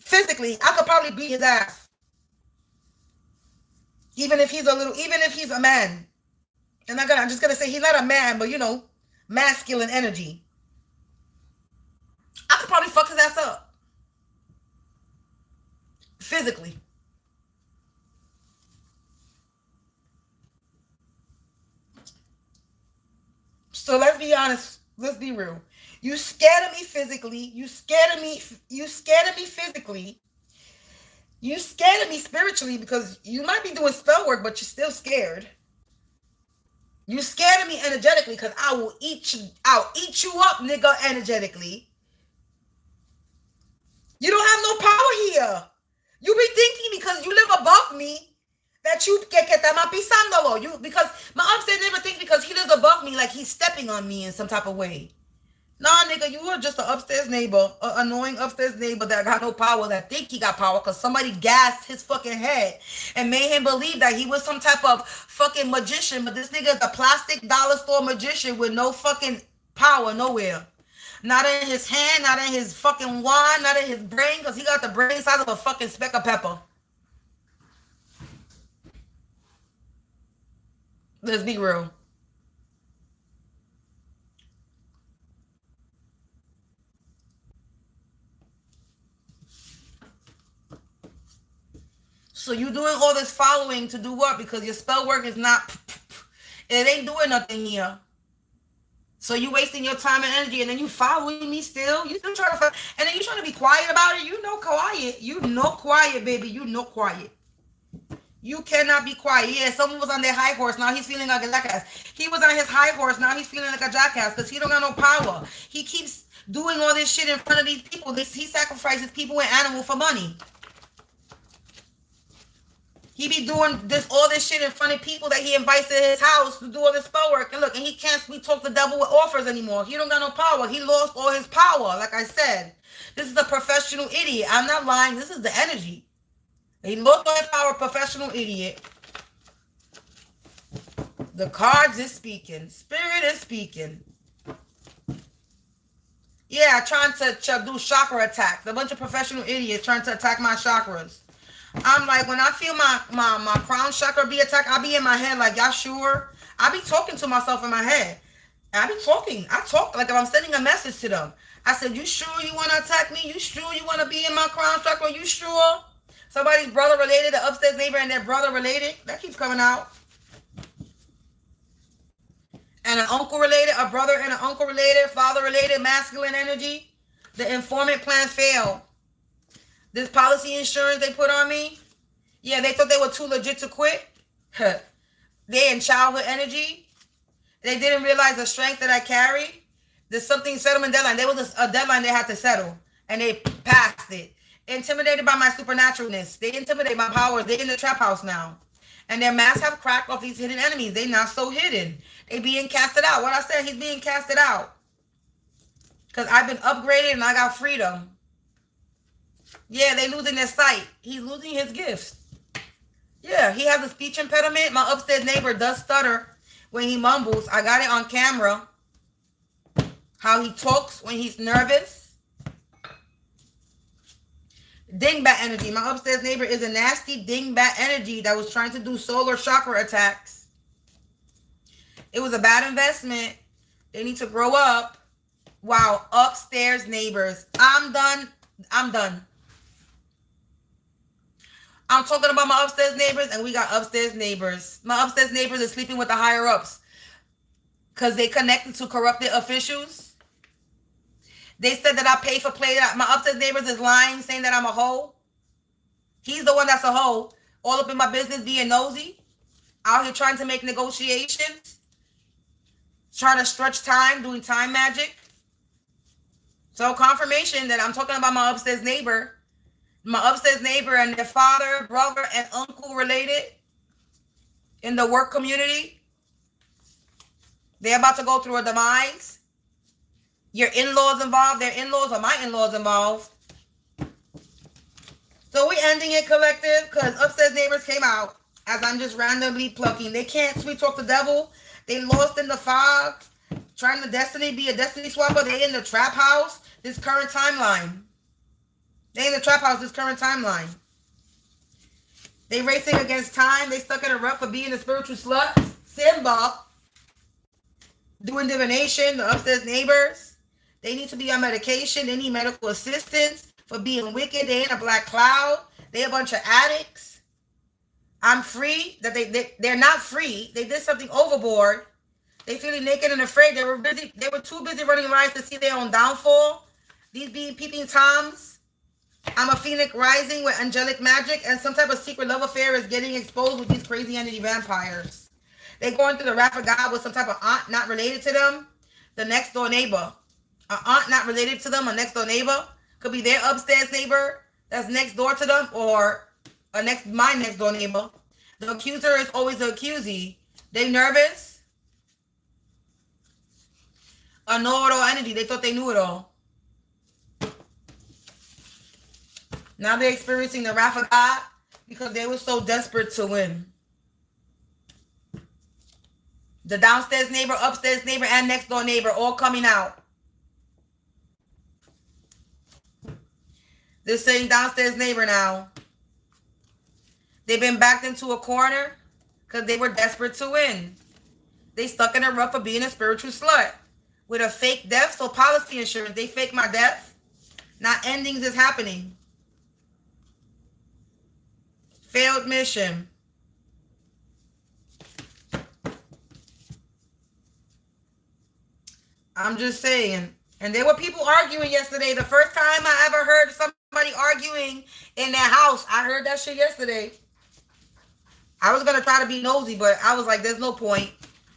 Physically, I could probably beat his ass. Even if he's a man. And I'm just gonna say he's not a man, but you know, masculine energy. I could probably fuck his ass up. Physically. So let's be honest. Let's be real. You scared of me physically. You scared of me physically. You scared of me spiritually because you might be doing spell work, but you're still scared. You scared of me energetically because I'll eat you up, nigga, energetically. You don't have no power here. You be thinking because you live above me that you que te ma pisándolo. You because my upstairs neighbor thinks because he lives above me like he's stepping on me in some type of way. Nah, nigga, you are just an upstairs neighbor, an annoying upstairs neighbor that got no power, that think he got power because somebody gassed his fucking head and made him believe that he was some type of fucking magician, but this nigga is a plastic dollar store magician with no fucking power nowhere. Not in his hand, not in his fucking wand, not in his brain, because he got the brain size of a fucking speck of pepper. Let's be real. So you doing all this following to do what? Because your spell work is not, it ain't doing nothing here. So you wasting your time and energy, and then you following me still. You still trying to, and then you trying to be quiet about it. You know quiet. You know quiet, baby. You know quiet. You cannot be quiet. Yeah, someone was on their high horse. Now he's feeling like a jackass. He was on his high horse. Now he's feeling like a jackass because he don't got no power. He keeps doing all this shit in front of these people. He sacrifices people and animals for money. He be doing all this shit in front of people that he invites to his house to do all this spell work. And look, and he can't talk the devil with offers anymore. He don't got no power. He lost all his power, like I said. This is a professional idiot. I'm not lying. This is the energy. He lost all his power, professional idiot. The cards is speaking. Spirit is speaking. Yeah, trying to do chakra attacks. A bunch of professional idiots trying to attack my chakras. I'm like, when I feel my crown chakra be attacked, I be in my head like, y'all sure? I be talking to myself in my head. I be talking. I talk like if I'm sending a message to them. I said, you sure you want to attack me? You sure you want to be in my crown chakra? You sure? Somebody's brother related, the upstairs neighbor and their brother related. That keeps coming out. And an uncle related, a brother and an uncle related, father related, masculine energy. The informant plan failed. This policy insurance they put on me, yeah, they thought they were too legit to quit. They in childhood energy. They didn't realize the strength that I carry. There's something settlement deadline. There was a deadline they had to settle, and they passed it. Intimidated by my supernaturalness. They intimidate my powers. They in the trap house now. And their masks have cracked off these hidden enemies. They not so hidden. They being casted out. What I said, he's being casted out. Because I've been upgraded and I got freedom. Yeah, they losing their sight. He's losing his gifts. Yeah, he has a speech impediment. My upstairs neighbor does stutter when he mumbles. I got it on camera. How he talks when he's nervous. Dingbat energy. My upstairs neighbor is a nasty dingbat energy that was trying to do solar chakra attacks. It was a bad investment. They need to grow up. Wow, upstairs neighbors. I'm done. I'm done. I'm talking about my upstairs neighbors, and we got upstairs neighbors. My upstairs neighbors are sleeping with the higher ups because they connected to corrupted officials. They said that I pay for play. My upstairs neighbors is lying, saying that I'm a hoe. He's the one that's a hoe. All up in my business being nosy. Out here trying to make negotiations. Trying to stretch time, doing time magic. So confirmation that I'm talking about my upstairs neighbor. My upstairs neighbor and their father, brother, and uncle related in the work community. They're about to go through a demise. Your in-laws involved, their in-laws or my in-laws involved. So we ending it, collective, because upstairs neighbors came out as I'm just randomly plucking. They can't sweet talk the devil. They lost in the fog, trying to be a destiny swapper. They in the trap house, this current timeline. They in the trap house this current timeline. They racing against time. They stuck in a rut for being a spiritual slut. Simba. Doing divination. The upstairs neighbors. They need to be on medication. They need medical assistance for being wicked. They in a black cloud. They a bunch of addicts. I'm free. That they're not free. They did something overboard. They feeling naked and afraid. They were busy. They were too busy running lives to see their own downfall. These being peeping toms. I'm a phoenix rising with angelic magic, and some type of secret love affair is getting exposed with these crazy energy vampires. They're going through the wrath of God with some type of aunt not related to them. The next door neighbor. An aunt not related to them, a next door neighbor. Could be their upstairs neighbor that's next door to them, or my next door neighbor. The accuser is always the accusee. They nervous. A know-it-all energy. They thought they knew it all. Now they're experiencing the wrath of God because they were so desperate to win. The downstairs neighbor, upstairs neighbor, and next door neighbor all coming out. They're saying downstairs neighbor now. They've been backed into a corner because they were desperate to win. They stuck in a rut for being a spiritual slut. With a fake death, so policy insurance. They fake my death. Now endings is happening. Failed mission. I'm just saying. And there were people arguing yesterday. The first time I ever heard somebody arguing in their house. I heard that shit yesterday. I was going to try to be nosy, but I was like, there's no point.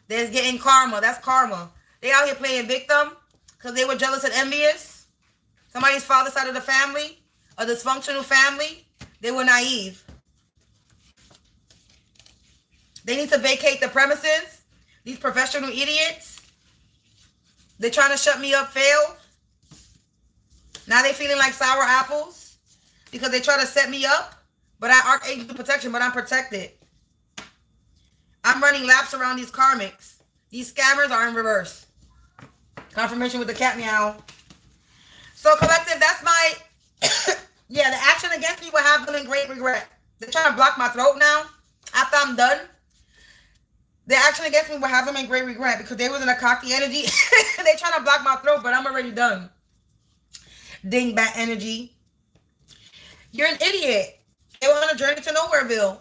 There's getting karma. That's karma. They out here playing victim because they were jealous and envious. Somebody's father's side of the family, a dysfunctional family. They were naive. They need to vacate the premises. These professional idiots. They're trying to shut me up, failed. Now they feeling like sour apples because they try to set me up. But I archangel protection, but I'm protected. I'm running laps around these karmics. These scammers are in reverse. Confirmation with the cat meow. So collective, that's my... yeah, the action against me will have them in great regret. They're trying to block my throat now. After I'm done. The action against me will have them in great regret because they was in a cocky energy. They trying to block my throat, but I'm already done. Dingbat energy. You're an idiot. They were on a journey to Nowhereville.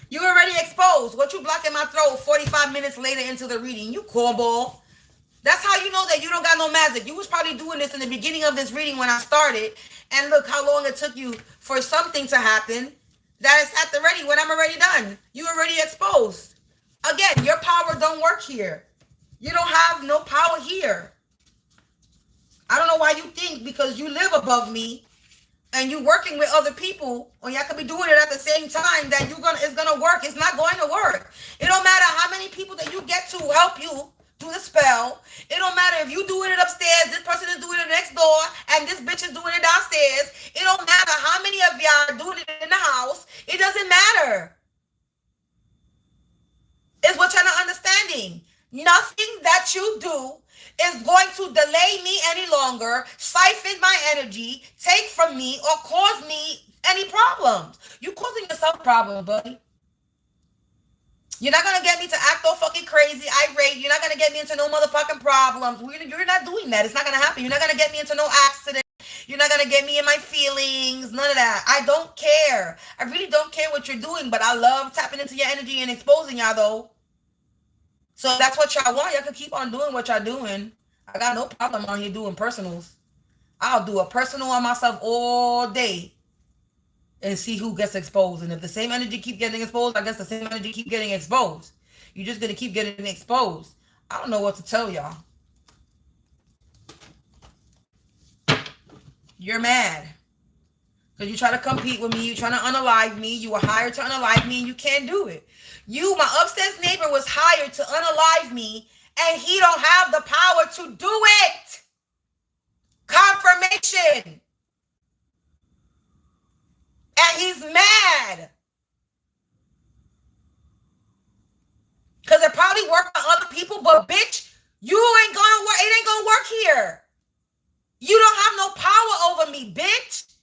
You already exposed. What you blocking my throat 45 minutes later into the reading? You cornball. That's how you know that you don't got no magic. You was probably doing this in the beginning of this reading when I started. And look how long it took you for something to happen. That is at the ready when I'm already done. You already exposed. Again, your power don't work here. You don't have no power here. I don't know why you think because you live above me and you working with other people, or y'all could be doing it at the same time, that it's gonna work. It's not going to work. It don't matter how many people that you get to help you do the spell. It don't matter if you doing it upstairs, this person is doing it next door, and this bitch is doing it downstairs. It don't matter how many of y'all are doing it in the house. It doesn't matter. It's what you're not understanding. Nothing that you do is going to delay me any longer, siphon my energy, take from me, or cause me any problems. You causing yourself a problem, buddy. You're not going to get me to act all fucking crazy, irate. You're not going to get me into no motherfucking problems. You're not doing that. It's not going to happen. You're not going to get me into no accident. You're not going to get me in my feelings. None of that. I don't care. I really don't care what you're doing, but I love tapping into your energy and exposing y'all, though. So that's what y'all want. Y'all can keep on doing what y'all doing. I got no problem on here doing personals. I'll do a personal on myself all day and see who gets exposed. And if the same energy keep getting exposed, I guess the same energy keep getting exposed. You're just going to keep getting exposed. I don't know what to tell y'all. You're mad. Because you try to compete with me. You trying to unalive me. You were hired to unalive me and you can't do it. You, my upstairs neighbor, was hired to unalive me and he don't have the power to do it. Confirmation. And he's mad. Because it probably worked for other people, but bitch, you ain't gonna work. It ain't gonna work here. You don't have no power over me, bitch.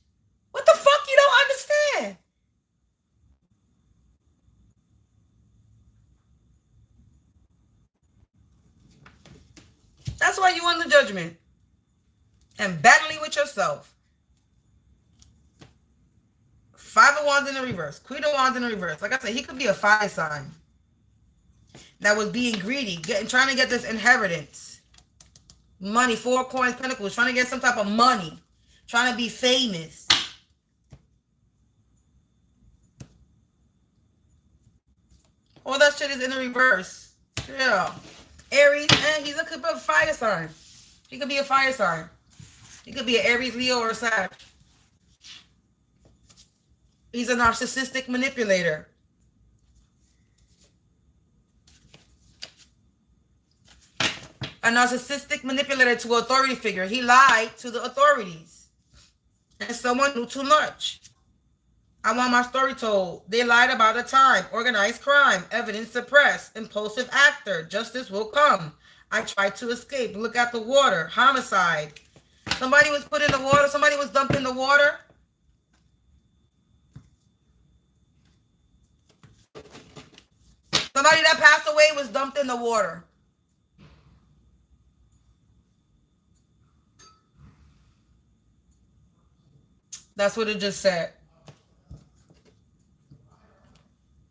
What the fuck you don't understand? That's why you on the judgment. And battling with yourself. 5 of Wands in the reverse. Queen of Wands in the reverse. Like I said, he could be a fire sign that was being greedy, trying to get this inheritance. Money, 4 coins, pentacles, trying to get some type of money. Trying to be famous. All that shit is in the reverse. Yeah. Aries, and he could be a fire sign. He could be a fire sign. He could be an Aries, Leo, or a Sag. He's a narcissistic manipulator. A narcissistic manipulator to an authority figure. He lied to the authorities. And someone knew too much. I want my story told. They lied about a time. Organized crime. Evidence suppressed. Impulsive actor. Justice will come. I tried to escape. Look at the water. Homicide. Somebody was put in the water. Somebody was dumped in the water. Somebody that passed away was dumped in the water. That's what it just said.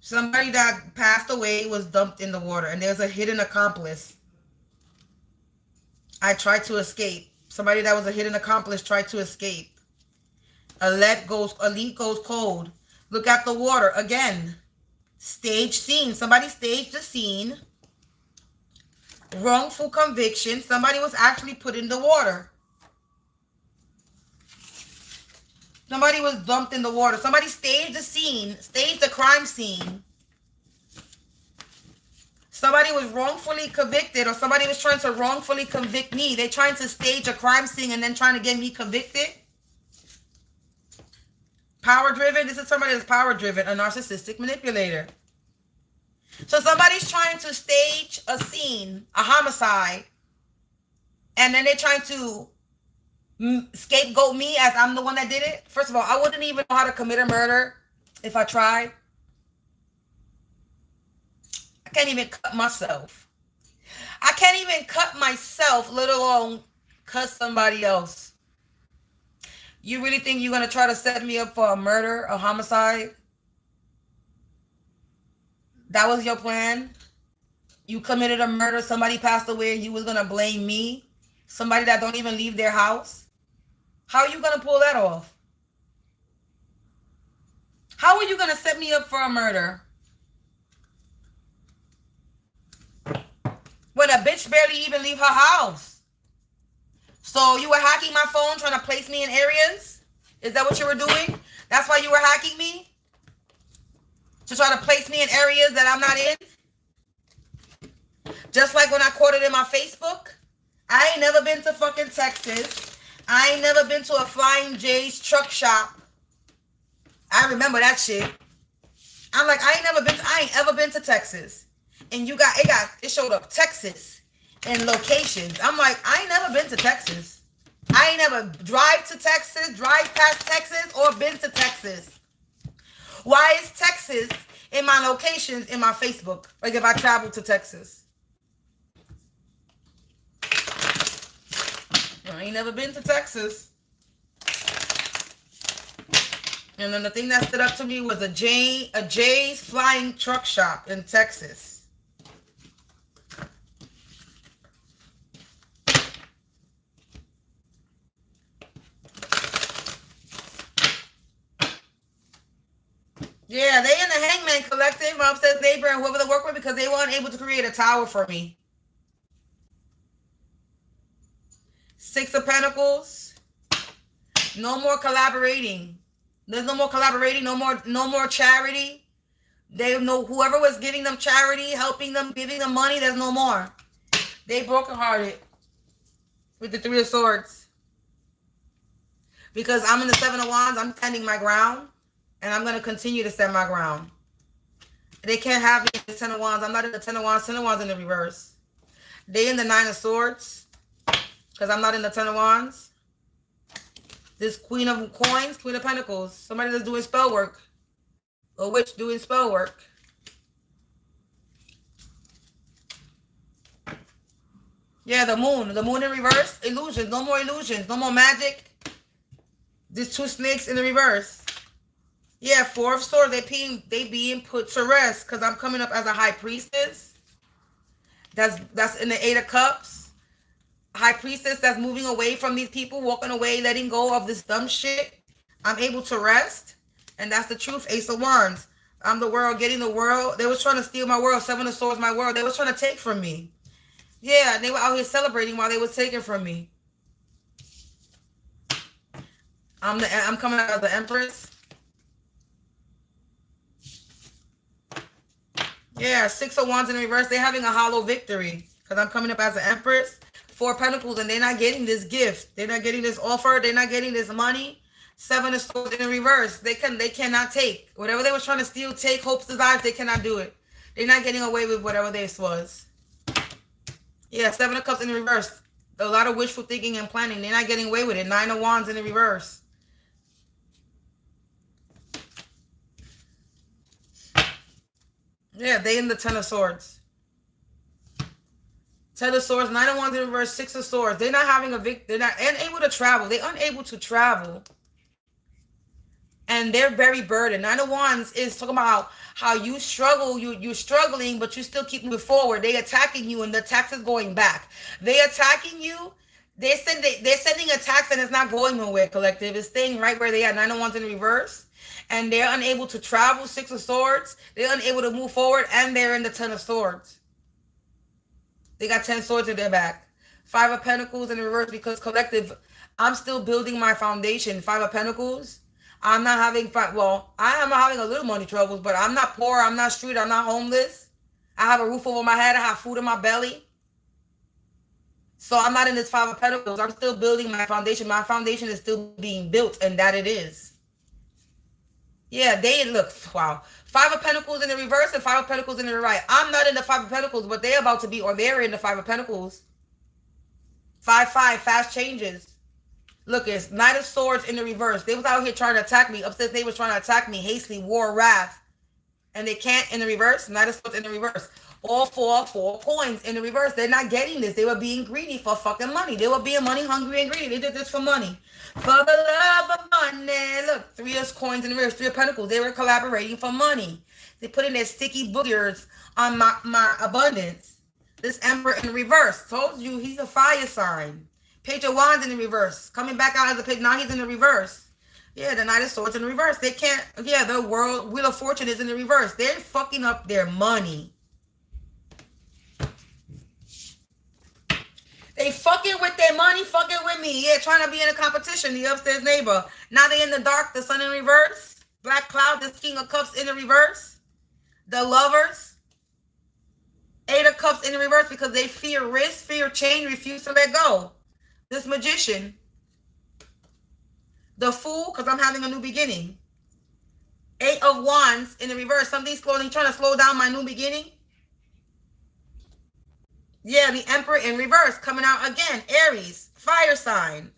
Somebody that passed away was dumped in the water, and there's a hidden accomplice. I tried to escape. Somebody that was a hidden accomplice tried to escape. Elite goes cold. Look at the water again. Stage scene. Somebody staged the scene. Wrongful conviction. Somebody was actually put in the water. Somebody was dumped in the water. Somebody staged the scene, staged the crime scene. Somebody was wrongfully convicted, or somebody was trying to wrongfully convict me. They're trying to stage a crime scene and then trying to get me convicted. Power-driven. This is somebody that's power-driven, a narcissistic manipulator. So somebody's trying to stage a scene, a homicide, and then they're trying to scapegoat me as I'm the one that did it. First of all, I wouldn't even know how to commit a murder if I tried. I can't even cut myself. I can't even cut myself, let alone cut somebody else. You really think you're going to try to set me up for a murder, a homicide? That was your plan? You committed a murder, somebody passed away, and you was going to blame me? Somebody that don't even leave their house? How are you going to pull that off? How are you going to set me up for a murder? When a bitch barely even leave her house. So you were hacking my phone, trying to place me in areas? Is that what you were doing? That's why you were hacking me? To try to place me in areas that I'm not in? Just like when I quoted in my Facebook? I ain't never been to fucking Texas. I ain't never been to a Flying J's truck shop. I remember that shit. I'm like, I ain't ever been to Texas. And it showed up Texas and locations. I'm like, I ain't never been to Texas. I ain't never drive past Texas, or been to Texas. Why is Texas in my locations in my Facebook? Like if I travel to Texas. I ain't never been to Texas. And then the thing that stood up to me was a J's flying truck shop in Texas. Yeah, they in the Hangman Collective, my upstairs neighbor, and whoever they work with, because they weren't able to create a tower for me. 6 of Pentacles. No more collaborating. There's no more collaborating. No more charity. They know whoever was giving them charity, helping them, giving them money. There's no more. They brokenhearted with the 3 of Swords. Because I'm in the 7 of Wands. I'm standing my ground, and I'm going to continue to stand my ground. They can't have me in the 10 of Wands. I'm not in the 10 of Wands. 10 of Wands in the reverse. They in the 9 of Swords. Because I'm not in the 10 of Wands. This Queen of Coins, Queen of Pentacles. Somebody that's doing spell work. A witch doing spell work. Yeah, the moon. The moon in reverse. Illusions. No more illusions. No more magic. These two snakes in the reverse. Yeah, Four of Swords. They being put to rest because I'm coming up as a high priestess. That's in the Eight of Cups. High priestess that's moving away from these people, walking away, letting go of this dumb shit. I'm able to rest. And that's the truth. Ace of Wands. I'm the world, getting the world. They was trying to steal my world. Seven of Swords, my world. They was trying to take from me. Yeah, they were out here celebrating while they was taking from me. I'm coming out as the Empress. Yeah, Six of Wands in reverse. They're having a hollow victory because I'm coming up as the Empress. Four of Pentacles, and they're not getting this gift. They're not getting this offer. They're not getting this money. Seven of Swords in reverse. They cannot take. Whatever they was trying to steal, take, hopes, desires, they cannot do it. They're not getting away with whatever this was. Yeah, Seven of Cups in reverse. A lot of wishful thinking and planning. They're not getting away with it. Nine of Wands in the reverse. Yeah, they in the Ten of Swords. Ten of Swords, Nine of Wands in reverse, Six of Swords. They're not having a they're not unable to travel. They're unable to travel. And they're very burdened. Nine of Wands is talking about how you struggle, you're struggling, but you still keep moving forward. They attacking you and the attacks is going back. They attacking you. They're sending attacks and it's not going nowhere, collective. It's staying right where they are. Nine of Wands in reverse. And they're unable to travel, Six of Swords. They're unable to move forward and they're in the Ten of Swords. They got 10 swords in their back. Five of Pentacles in reverse because collective, I'm still building my foundation. Five of Pentacles. I'm not having, well, I am having a little money troubles, but I'm not poor. I'm not street. I'm not homeless. I have a roof over my head. I have food in my belly. So I'm not in this Five of Pentacles. I'm still building my foundation. My foundation is still being built, and that it is. Yeah, they look, wow. Five of Pentacles in the reverse and Five of Pentacles in the right. I'm not in the Five of Pentacles, but they're about to be, or they're in the Five of Pentacles. 5-5, fast changes. Look, it's Knight of Swords in the reverse. They was out here trying to attack me. Upstairs, they was trying to attack me. Hastily, war, wrath. And they can't in the reverse. Knight of Swords in the reverse. All four coins in the reverse. They're not getting this. They were being greedy for fucking money. They were being money hungry and greedy. They did this for money. For the love of money. Look, Three of Coins in the reverse. Three of Pentacles. They were collaborating for money. They put in their sticky boogers on my abundance. This Emperor in reverse. Told you he's a fire sign. Page of Wands in the reverse. Coming back out as a page. Now he's in the reverse. Yeah, the Knight of Swords in the reverse. They can't. Yeah, the world Wheel of Fortune is in the reverse. They're fucking up their money. They fucking with their money, fucking with me. Yeah, trying to be in a competition. The upstairs neighbor. Now they in the dark. The Sun in reverse. Black Cloud. The King of Cups in the reverse. The Lovers. Eight of Cups in the reverse because they fear risk, fear change, refuse to let go. This Magician. The Fool, because I'm having a new beginning. Eight of Wands in the reverse. Something's slowly trying to slow down my new beginning. Yeah, the Emperor in reverse. Coming out again. Aries. Fire sign.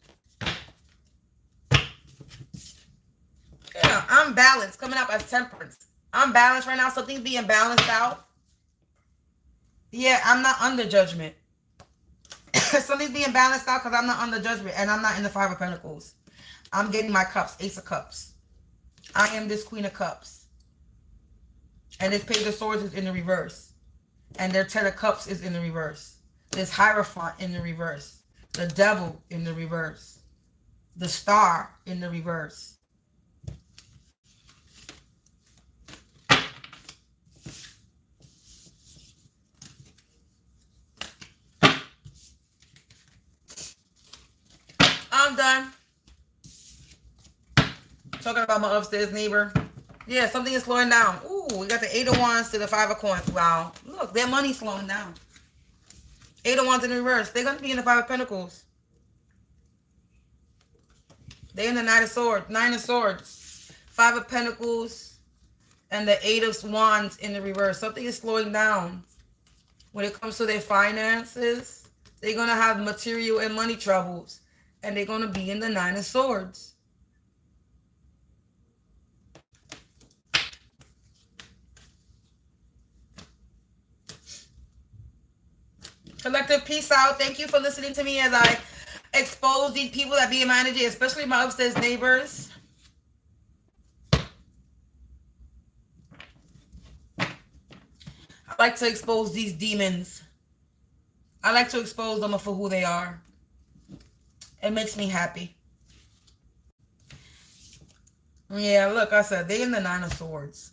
Yeah, I'm balanced. Coming up as Temperance. I'm balanced right now. Something's being balanced out. Yeah, I'm not under judgment. Something's being balanced out because I'm not under judgment. And I'm not in the Five of Pentacles. I'm getting my cups. Ace of Cups. I am this Queen of Cups. And this Page of Swords is in the reverse. And their Ten of Cups is in the reverse. This Hierophant in the reverse. The Devil in the reverse. The Star in the reverse. I'm done. Talking about my upstairs neighbor. Yeah, something is slowing down. Ooh, we got the Eight of Wands to the Five of Coins. Wow. Look, their money's slowing down. Eight of Wands in reverse. They're going to be in the Five of Pentacles. They're in the Nine of Swords. Nine of Swords. Five of Pentacles. And the Eight of Wands in the reverse. Something is slowing down. When it comes to their finances, they're going to have material and money troubles. And they're going to be in the Nine of Swords. Collective, peace out. Thank you for listening to me as I expose these people that be in my energy, especially my upstairs neighbors. I like to expose these demons. I like to expose them for who they are. It makes me happy. Yeah, look, I said they in the Nine of Swords.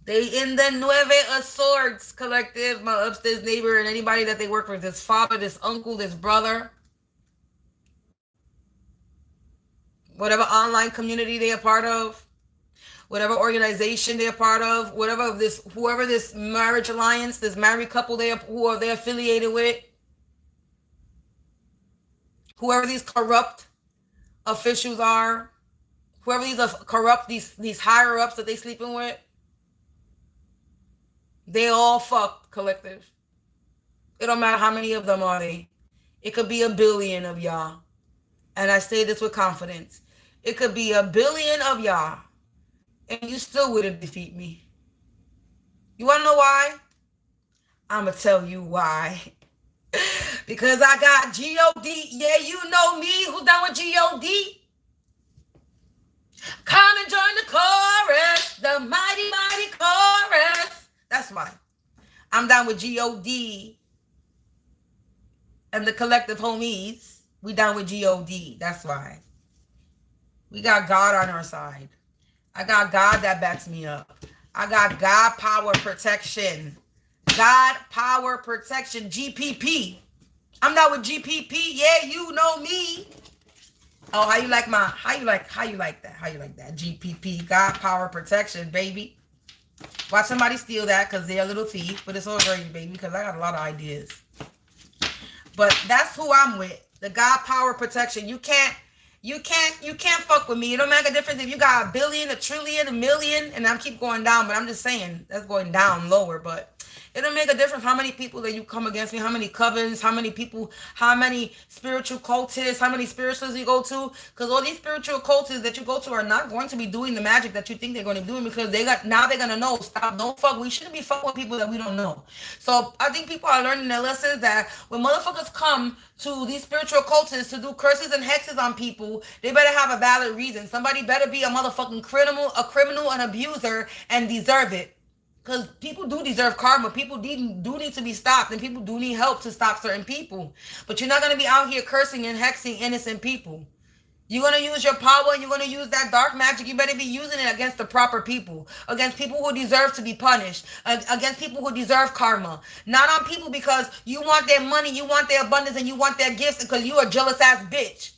They in the Nueve of Swords, collective, my upstairs neighbor and anybody that they work with, this father, this uncle, this brother. Whatever online community they're a part of. Whatever organization they're a part of. Whoever this marriage alliance, this married couple who are they affiliated with. Whoever these corrupt officials are. Whoever these corrupt, these higher ups that they sleeping with. They all fucked, collective. It don't matter how many of them are they. It could be 1 billion of y'all. And I say this with confidence. It could be 1 billion of y'all. And you still wouldn't defeat me. You want to know why? I'm going to tell you why. Because I got G-O-D. Yeah, you know me. Who's down with G-O-D? Come and join the chorus. The mighty, mighty chorus. That's why. I'm down with G-O-D. And the collective homies. We down with G-O-D. That's why. We got God on our side. I got God that backs me up. I got God power protection. God power protection. GPP. I'm down with GPP. Yeah, you know me. Oh, how you like that? How you like that? GPP. God power protection, baby. Watch somebody steal that because they're a little thief. But it's all right, baby, because I got a lot of ideas. But that's who I'm with. The God power protection. You can't fuck with me. It don't make a difference if you got 1 billion, 1 trillion, 1 million, and I keep going down, but I'm just saying that's going down lower. But it don't make a difference how many people that you come against me, how many covens, how many people, how many spiritual cultists, how many spiritualists you go to, because all these spiritual cultists that you go to are not going to be doing the magic that you think they're going to be doing, because they're gonna know, stop, don't fuck. We shouldn't be fucking with people that we don't know. So I think people are learning their lessons that when motherfuckers come to these spiritual cultists to do curses and hexes on people, they better have a valid reason. Somebody better be a motherfucking criminal, an abuser, and deserve it. Because people do deserve karma. People do need to be stopped. And people do need help to stop certain people. But you're not going to be out here cursing and hexing innocent people. You're going to use your power and you're going to use that dark magic. You better be using it against the proper people. Against people who deserve to be punished. Against people who deserve karma. Not on people because you want their money, you want their abundance, and you want their gifts because you a jealous ass bitch.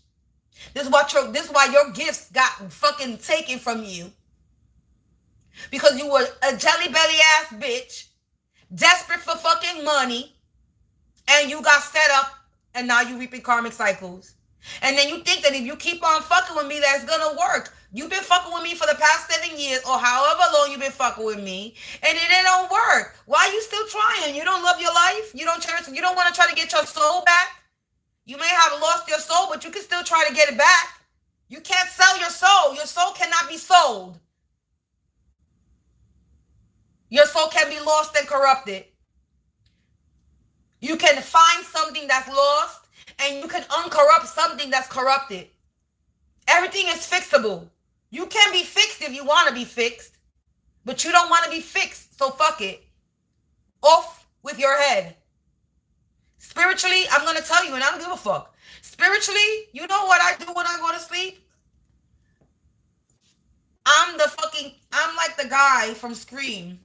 This is why your gifts got fucking taken from you. Because you were a jelly belly ass bitch, desperate for fucking money, and you got set up, and now you reaping karmic cycles. And then you think that if you keep on fucking with me, that's gonna work. You've been fucking with me for the past 7 years, or however long you've been fucking with me, and it don't work. Why are you still trying? You don't love your life? You don't cherish? You don't want to try to get your soul back? You may have lost your soul, but you can still try to get it back. You can't sell your soul. Your soul cannot be sold. Your soul can be lost and corrupted. You can find something that's lost and you can uncorrupt something that's corrupted. Everything is fixable. You can be fixed if you want to be fixed, but you don't want to be fixed, so fuck it. Off with your head. Spiritually, I'm going to tell you, and I don't give a fuck. Spiritually, you know what I do when I go to sleep? I'm like the guy from Scream.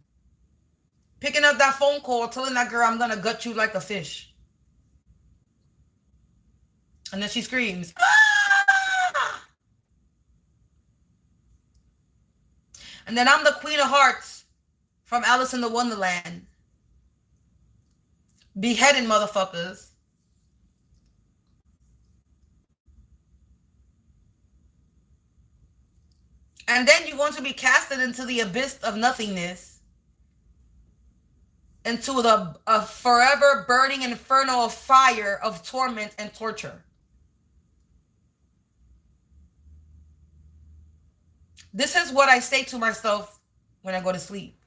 Picking up that phone call, telling that girl, I'm going to gut you like a fish. And then she screams, ah! And then I'm the Queen of Hearts from Alice in the Wonderland. Beheading motherfuckers. And then you're going to be casted into the abyss of nothingness. Into a forever burning inferno of fire, of torment and torture. This is what I say to myself when I go to sleep.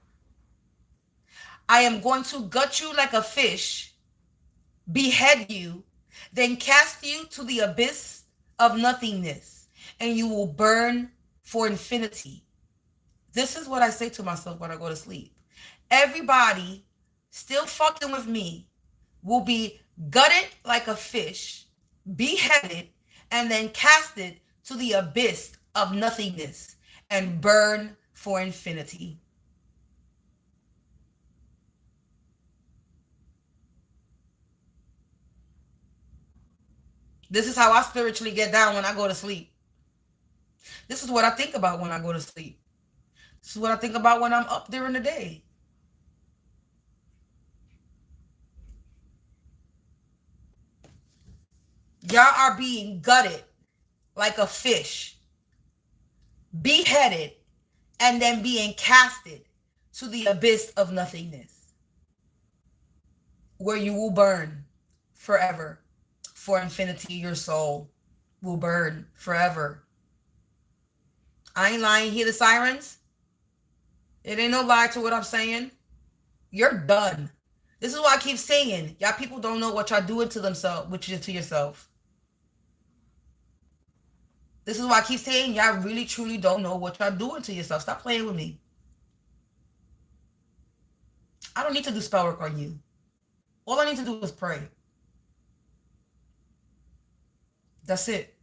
I am going to gut you like a fish, behead you, then cast you to the abyss of nothingness, and you will burn for infinity. This is what I say to myself when I go to sleep. Everybody still fucking with me will be gutted like a fish, beheaded, and then casted to the abyss of nothingness and burn for infinity. This is how I spiritually get down when I go to sleep. This is what I think about when I go to sleep. This is what I think about when I'm up during the day. Y'all are being gutted like a fish, beheaded, and then being casted to the abyss of nothingness, where you will burn forever. For infinity, your soul will burn forever. I ain't lying. Hear the sirens? It ain't no lie to what I'm saying. You're done. This is why I keep saying, y'all people don't know what y'all doing to themselves, which is to yourself. This is why I keep saying, y'all really truly don't know what y'all doing to yourself. Stop playing with me. I don't need to do spell work on you. All I need to do is pray. That's it.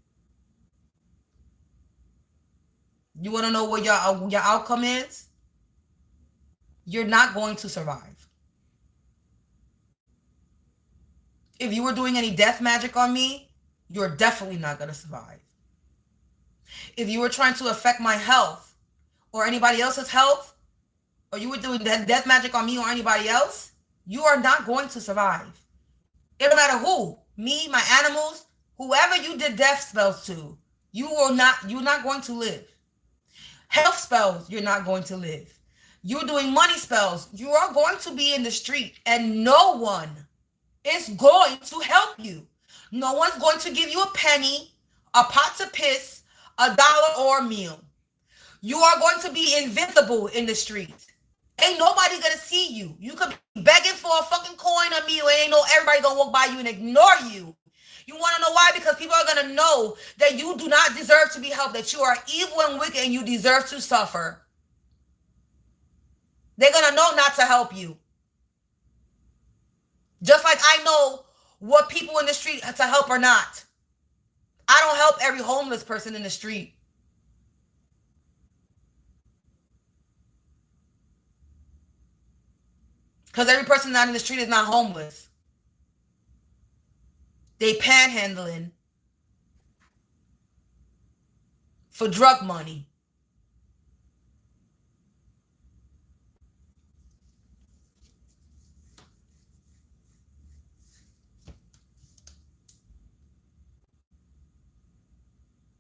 You want to know what your outcome is? You're not going to survive. If you were doing any death magic on me, you're definitely not going to survive. If you were trying to affect my health or anybody else's health, or you were doing death magic on me or anybody else, you are not going to survive. It don't matter who, me, my animals, whoever you did death spells to, you're not going to live. Health spells, you're not going to live. You're doing money spells, you are going to be in the street and no one is going to help you. No one's going to give you a penny, a pot to piss, $1 or a meal. You are going to be invisible in the street. Ain't nobody gonna see you. You could be begging for a fucking coin or meal. Ain't no everybody gonna walk by you and ignore you. You want to know why? Because people are gonna know that you do not deserve to be helped, that you are evil and wicked and you deserve to suffer. They're gonna know not to help you. Just like I know what people in the street to help or not. I don't help every homeless person in the street. Because every person out in the street is not homeless. They panhandling for drug money.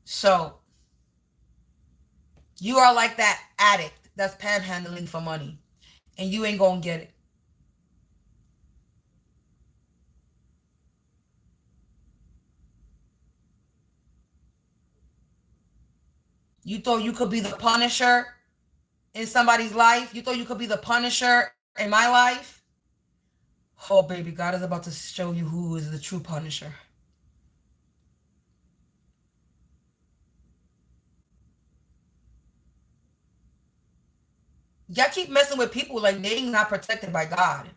So, you are like that addict that's panhandling for money. And you ain't gonna get it. You thought you could be the Punisher in somebody's life? You thought you could be the Punisher in my life? Oh, baby, God is about to show you who is the true Punisher. Y'all keep messing with people like they ain't not protected by God.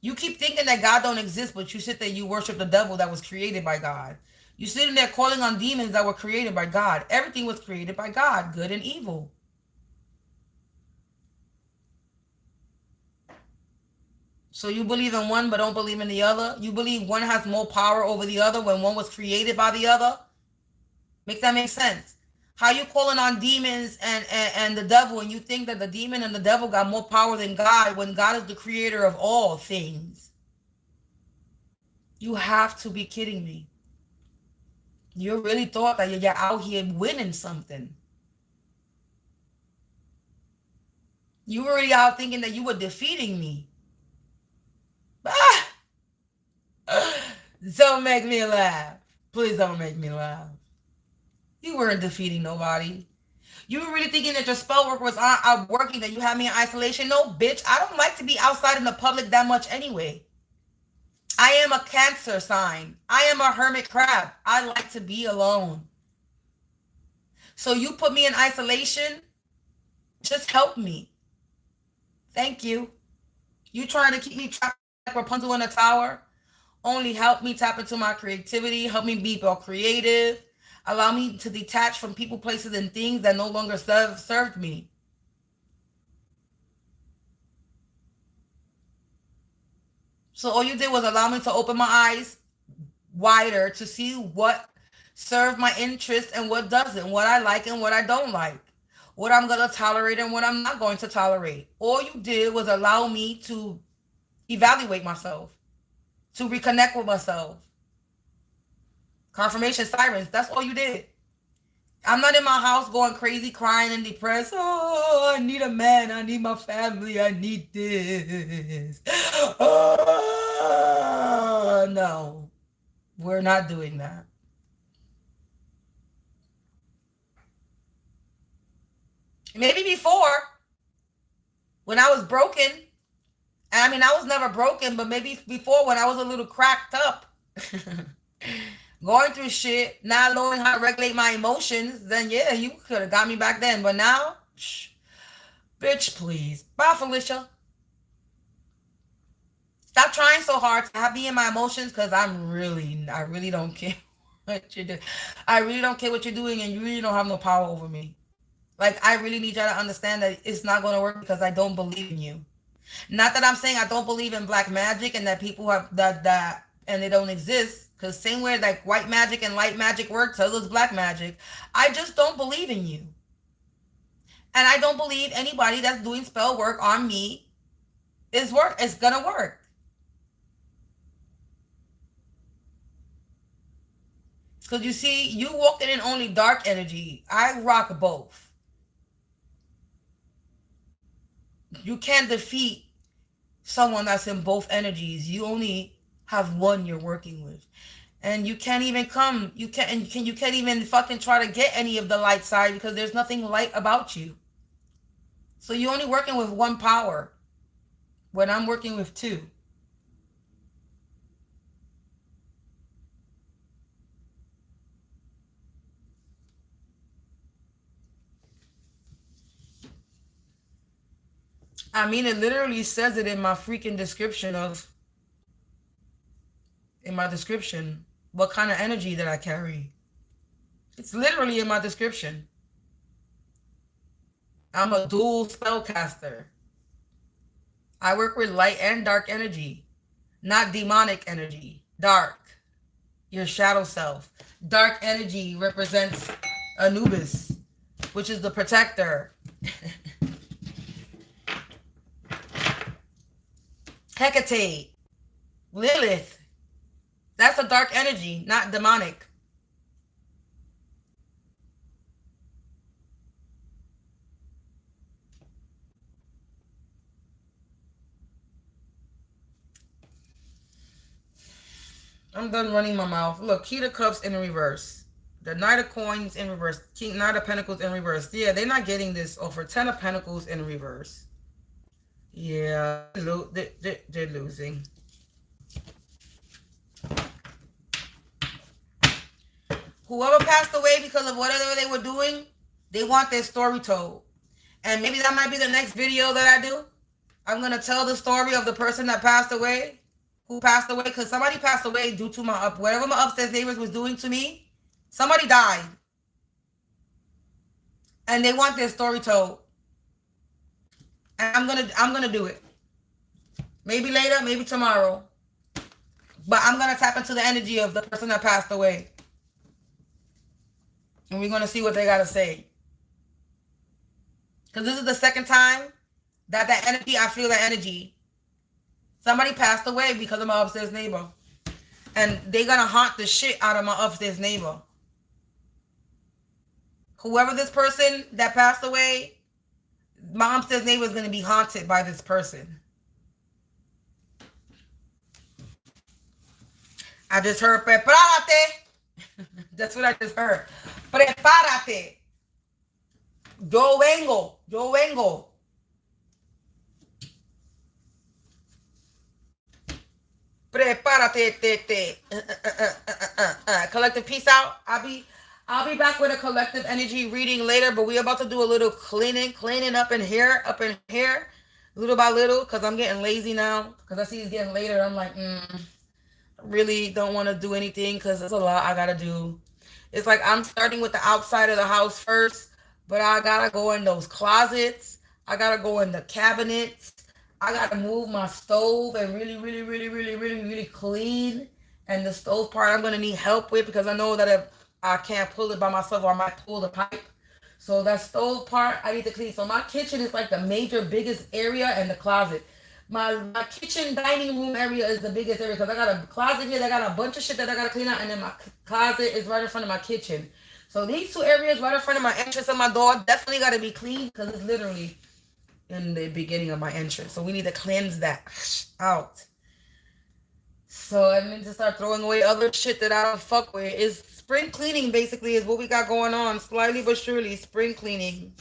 You keep thinking that God don't exist, but you sit there, you worship the devil that was created by God. You sitting there calling on demons that were created by God. Everything was created by God, good and evil. So you believe in one but don't believe in the other? You believe one has more power over the other when one was created by the other? Make that make sense? How you calling on demons and the devil and you think that the demon and the devil got more power than God when God is the creator of all things? You have to be kidding me. You really thought that you're out here winning something. You were really out thinking that you were defeating me. Ah! Don't make me laugh. Please don't make me laugh. You weren't defeating nobody. You were really thinking that your spell work was out working, that you had me in isolation? No, bitch. I don't like to be outside in the public that much anyway. I am a Cancer sign. I am a hermit crab. I like to be alone. So you put me in isolation, just help me. Thank you. You trying to keep me trapped like Rapunzel in a tower? Only help me tap into my creativity, help me be more creative, allow me to detach from people, places, and things that no longer served me. So all you did was allow me to open my eyes wider to see what served my interest and what doesn't, what I like and what I don't like, what I'm going to tolerate and what I'm not going to tolerate. All you did was allow me to evaluate myself, to reconnect with myself. Confirmation sirens, that's all you did. I'm not in my house going crazy, crying and depressed. Oh, I need a man. I need my family. I need this. Oh, no, we're not doing that. Maybe before, when I was broken. I mean, I was never broken, but maybe before when I was a little cracked up, going through shit, not knowing how to regulate my emotions, then yeah, you could have got me back then. But now, bitch, please. Bye, Felicia. Stop trying so hard to have me in my emotions, because I really don't care what you do. I really don't care what you're doing, and you really don't have no power over me. Like, I really need y'all to understand that it's not going to work because I don't believe in you. Not that I'm saying I don't believe in black magic and that people have that and they don't exist. Because same way like white magic and light magic work, so does black magic. I just don't believe in you. And I don't believe anybody that's doing spell work on me is gonna work. Because you see, you walking in only dark energy. I rock both. You can't defeat someone that's in both energies. You only have one you're working with. And you can't even you can't even fucking try to get any of the light side because there's nothing light about you. So you're only working with one power when I'm working with two. I mean, it literally says it in my freaking description in my description, what kind of energy that I carry. It's literally in my description. I'm a dual spellcaster. I work with light and dark energy, not demonic energy. Dark, your shadow self. Dark energy represents Anubis, which is the protector. Hecate, Lilith. That's a dark energy, not demonic. I'm done running my mouth. Look, Key of Cups in reverse. The Knight of Coins in reverse. Knight of Pentacles in reverse. Yeah, they're not getting this offer. 10 of Pentacles in reverse. Yeah, they're losing. Whoever passed away because of whatever they were doing, they want their story told. And maybe that might be the next video that I do. I'm going to tell the story of the person that passed away. Who passed away, because somebody passed away due to whatever my upstairs neighbors was doing to me. Somebody died. And they want their story told. And I'm gonna do it. Maybe later, maybe tomorrow. But I'm gonna tap into the energy of the person that passed away. And we're gonna see what they gotta say. Because this is the second time that energy, I feel that energy. Somebody passed away because of my upstairs neighbor. And they're gonna haunt the shit out of my upstairs neighbor. Whoever this person that passed away, my upstairs neighbor is going to be haunted by this person. I just heard preparate. That's what I just heard. Prepárate. Yo vengo. Yo vengo. Prepárate, te. Collective peace out. I'll be back with a collective energy reading later, but we're about to do a little cleaning up in here, little by little, because I'm getting lazy now. Because I see it's getting later. I'm like, I really don't want to do anything because there's a lot I gotta do. It's like I'm starting with the outside of the house first, but I gotta go in those closets. I gotta go in the cabinets. I gotta move my stove and really clean. And the stove part I'm gonna need help with because I know that if I can't pull it by myself or I might pull the pipe. So that stove part I need to clean. So my kitchen is like the major biggest area and the closet. My kitchen dining room area is the biggest area because I got a closet here that got a bunch of shit that I gotta clean out, and then my closet is right in front of my kitchen. So these two areas right in front of my entrance and my door definitely gotta be clean because it's literally in the beginning of my entrance. So we need to cleanse that out. So I need to start throwing away other shit that I don't fuck with. Is spring cleaning basically is what we got going on. Slightly but surely, spring cleaning.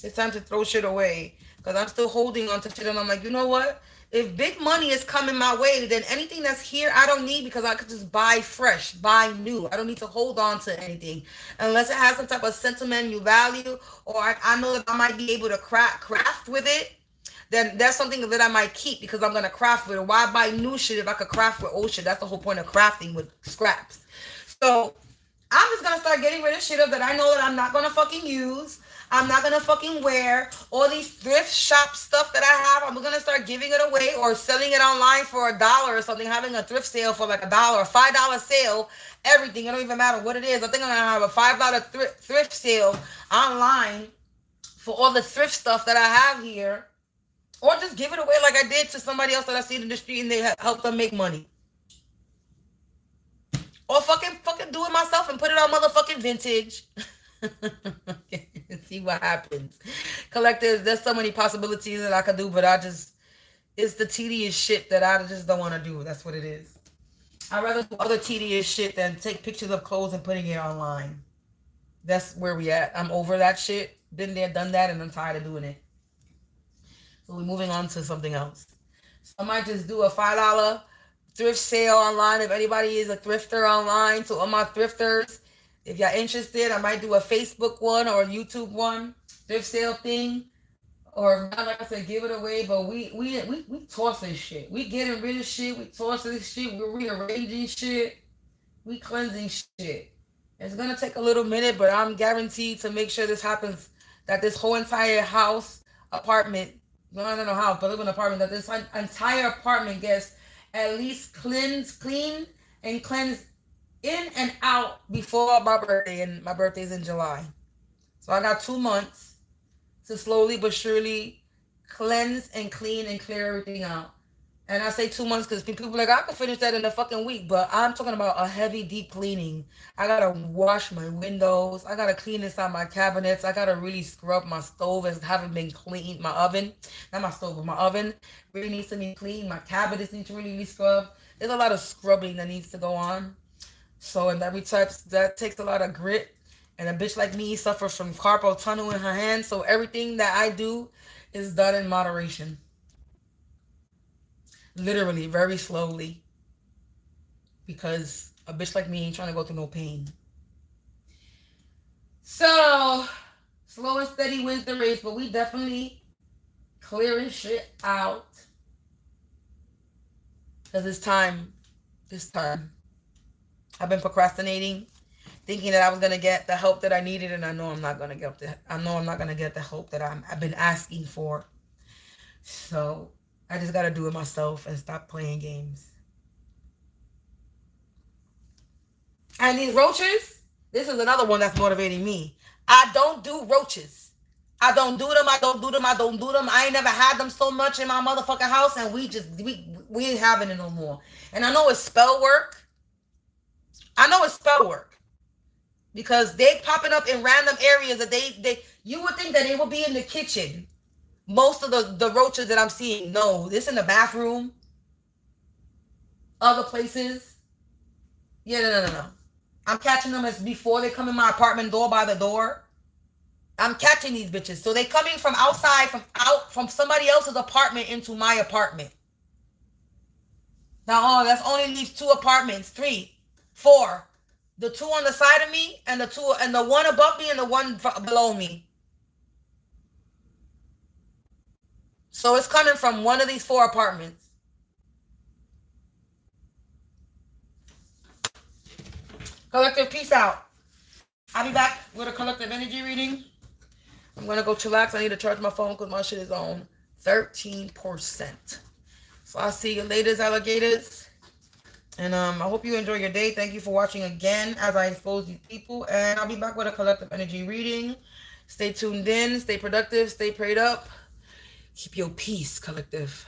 It's time to throw shit away. Because I'm still holding on to shit and I'm like, you know what? If big money is coming my way, then anything that's here I don't need because I could just buy fresh, buy new. I don't need to hold on to anything. Unless it has some type of sentimental value or I know that I might be able to craft with it, then that's something that I might keep because I'm going to craft with it. Why buy new shit if I could craft with old shit? That's the whole point of crafting with scraps. So I'm just going to start getting rid of shit that I know that I'm not going to fucking use. I'm not going to fucking wear all these thrift shop stuff that I have. I'm going to start giving it away or selling it online for $1 or something, having a thrift sale for like $1 or $5 sale, everything. It don't even matter what it is. I think I'm going to have a $5 thrift sale online for all the thrift stuff that I have here. Or just give it away like I did to somebody else that I see in the street and they help them make money. Or fucking do it myself and put it on motherfucking vintage. See what happens. Collective, there's so many possibilities that I could do, but it's the tedious shit that I just don't want to do. That's what it is. I'd rather do other tedious shit than take pictures of clothes and putting it online. That's where we at. I'm over that shit. Been there, done that, and I'm tired of doing it. So we're moving on to something else. So I might just do a $5 thrift sale online if anybody is a thrifter online. So all my thrifters, if y'all interested, I might do a Facebook one or a YouTube one, thrift sale thing. Or not, like I said, give it away. But we tossing shit. We getting rid of shit. We tossing shit. We're rearranging shit. We cleansing shit. It's gonna take a little minute, but I'm guaranteed to make sure this happens. That this whole entire house, apartment, no, I don't know how, but live in an apartment, that this entire apartment gets at least clean and cleansed in and out before my birthday, and my birthday's in July. So I got 2 months to slowly but surely cleanse and clean and clear everything out. And I say 2 months because people are like, I can finish that in a fucking week, but I'm talking about a heavy, deep cleaning. I gotta wash my windows. I gotta clean inside my cabinets. I gotta really scrub my stove as haven't been cleaned. My oven, not my stove, but my oven really needs to be cleaned. My cabinets need to really be scrubbed. There's a lot of scrubbing that needs to go on. So, and that takes a lot of grit. And a bitch like me suffers from carpal tunnel in her hands. So everything that I do is done in moderation. Literally, very slowly. Because a bitch like me ain't trying to go through no pain. So, slow and steady wins the race. But we definitely clearing shit out. Because it's time. This time. I've been procrastinating, thinking that I was gonna get the help that I needed, and I know I'm not gonna get the help that I've been asking for. So I just gotta do it myself and stop playing games. And these roaches, this is another one that's motivating me. I don't do roaches. I don't do them. I ain't never had them so much in my motherfucking house, and we ain't having it no more. And I know it's spell work. Because they popping up in random areas that you would think that they would be in the kitchen. Most of the roaches that I'm seeing, no, this in the bathroom, other places. Yeah, no. I'm catching them as before they come in my apartment door by the door. I'm catching these bitches. So they coming from outside, from somebody else's apartment into my apartment. Now, that's only leaves 2 apartments, 3, 4. The 2 on the side of me, and the one above me, and the one below me. So it's coming from one of these 4 apartments. Collective, peace out. I'll be back with a collective energy reading. I'm going to go chillax. I need to charge my phone because my shit is on 13%. So I'll see you later, alligators. And I hope you enjoy your day. Thank you for watching again as I expose these people. And I'll be back with a collective energy reading. Stay tuned in. Stay productive. Stay prayed up. Keep your peace, collective.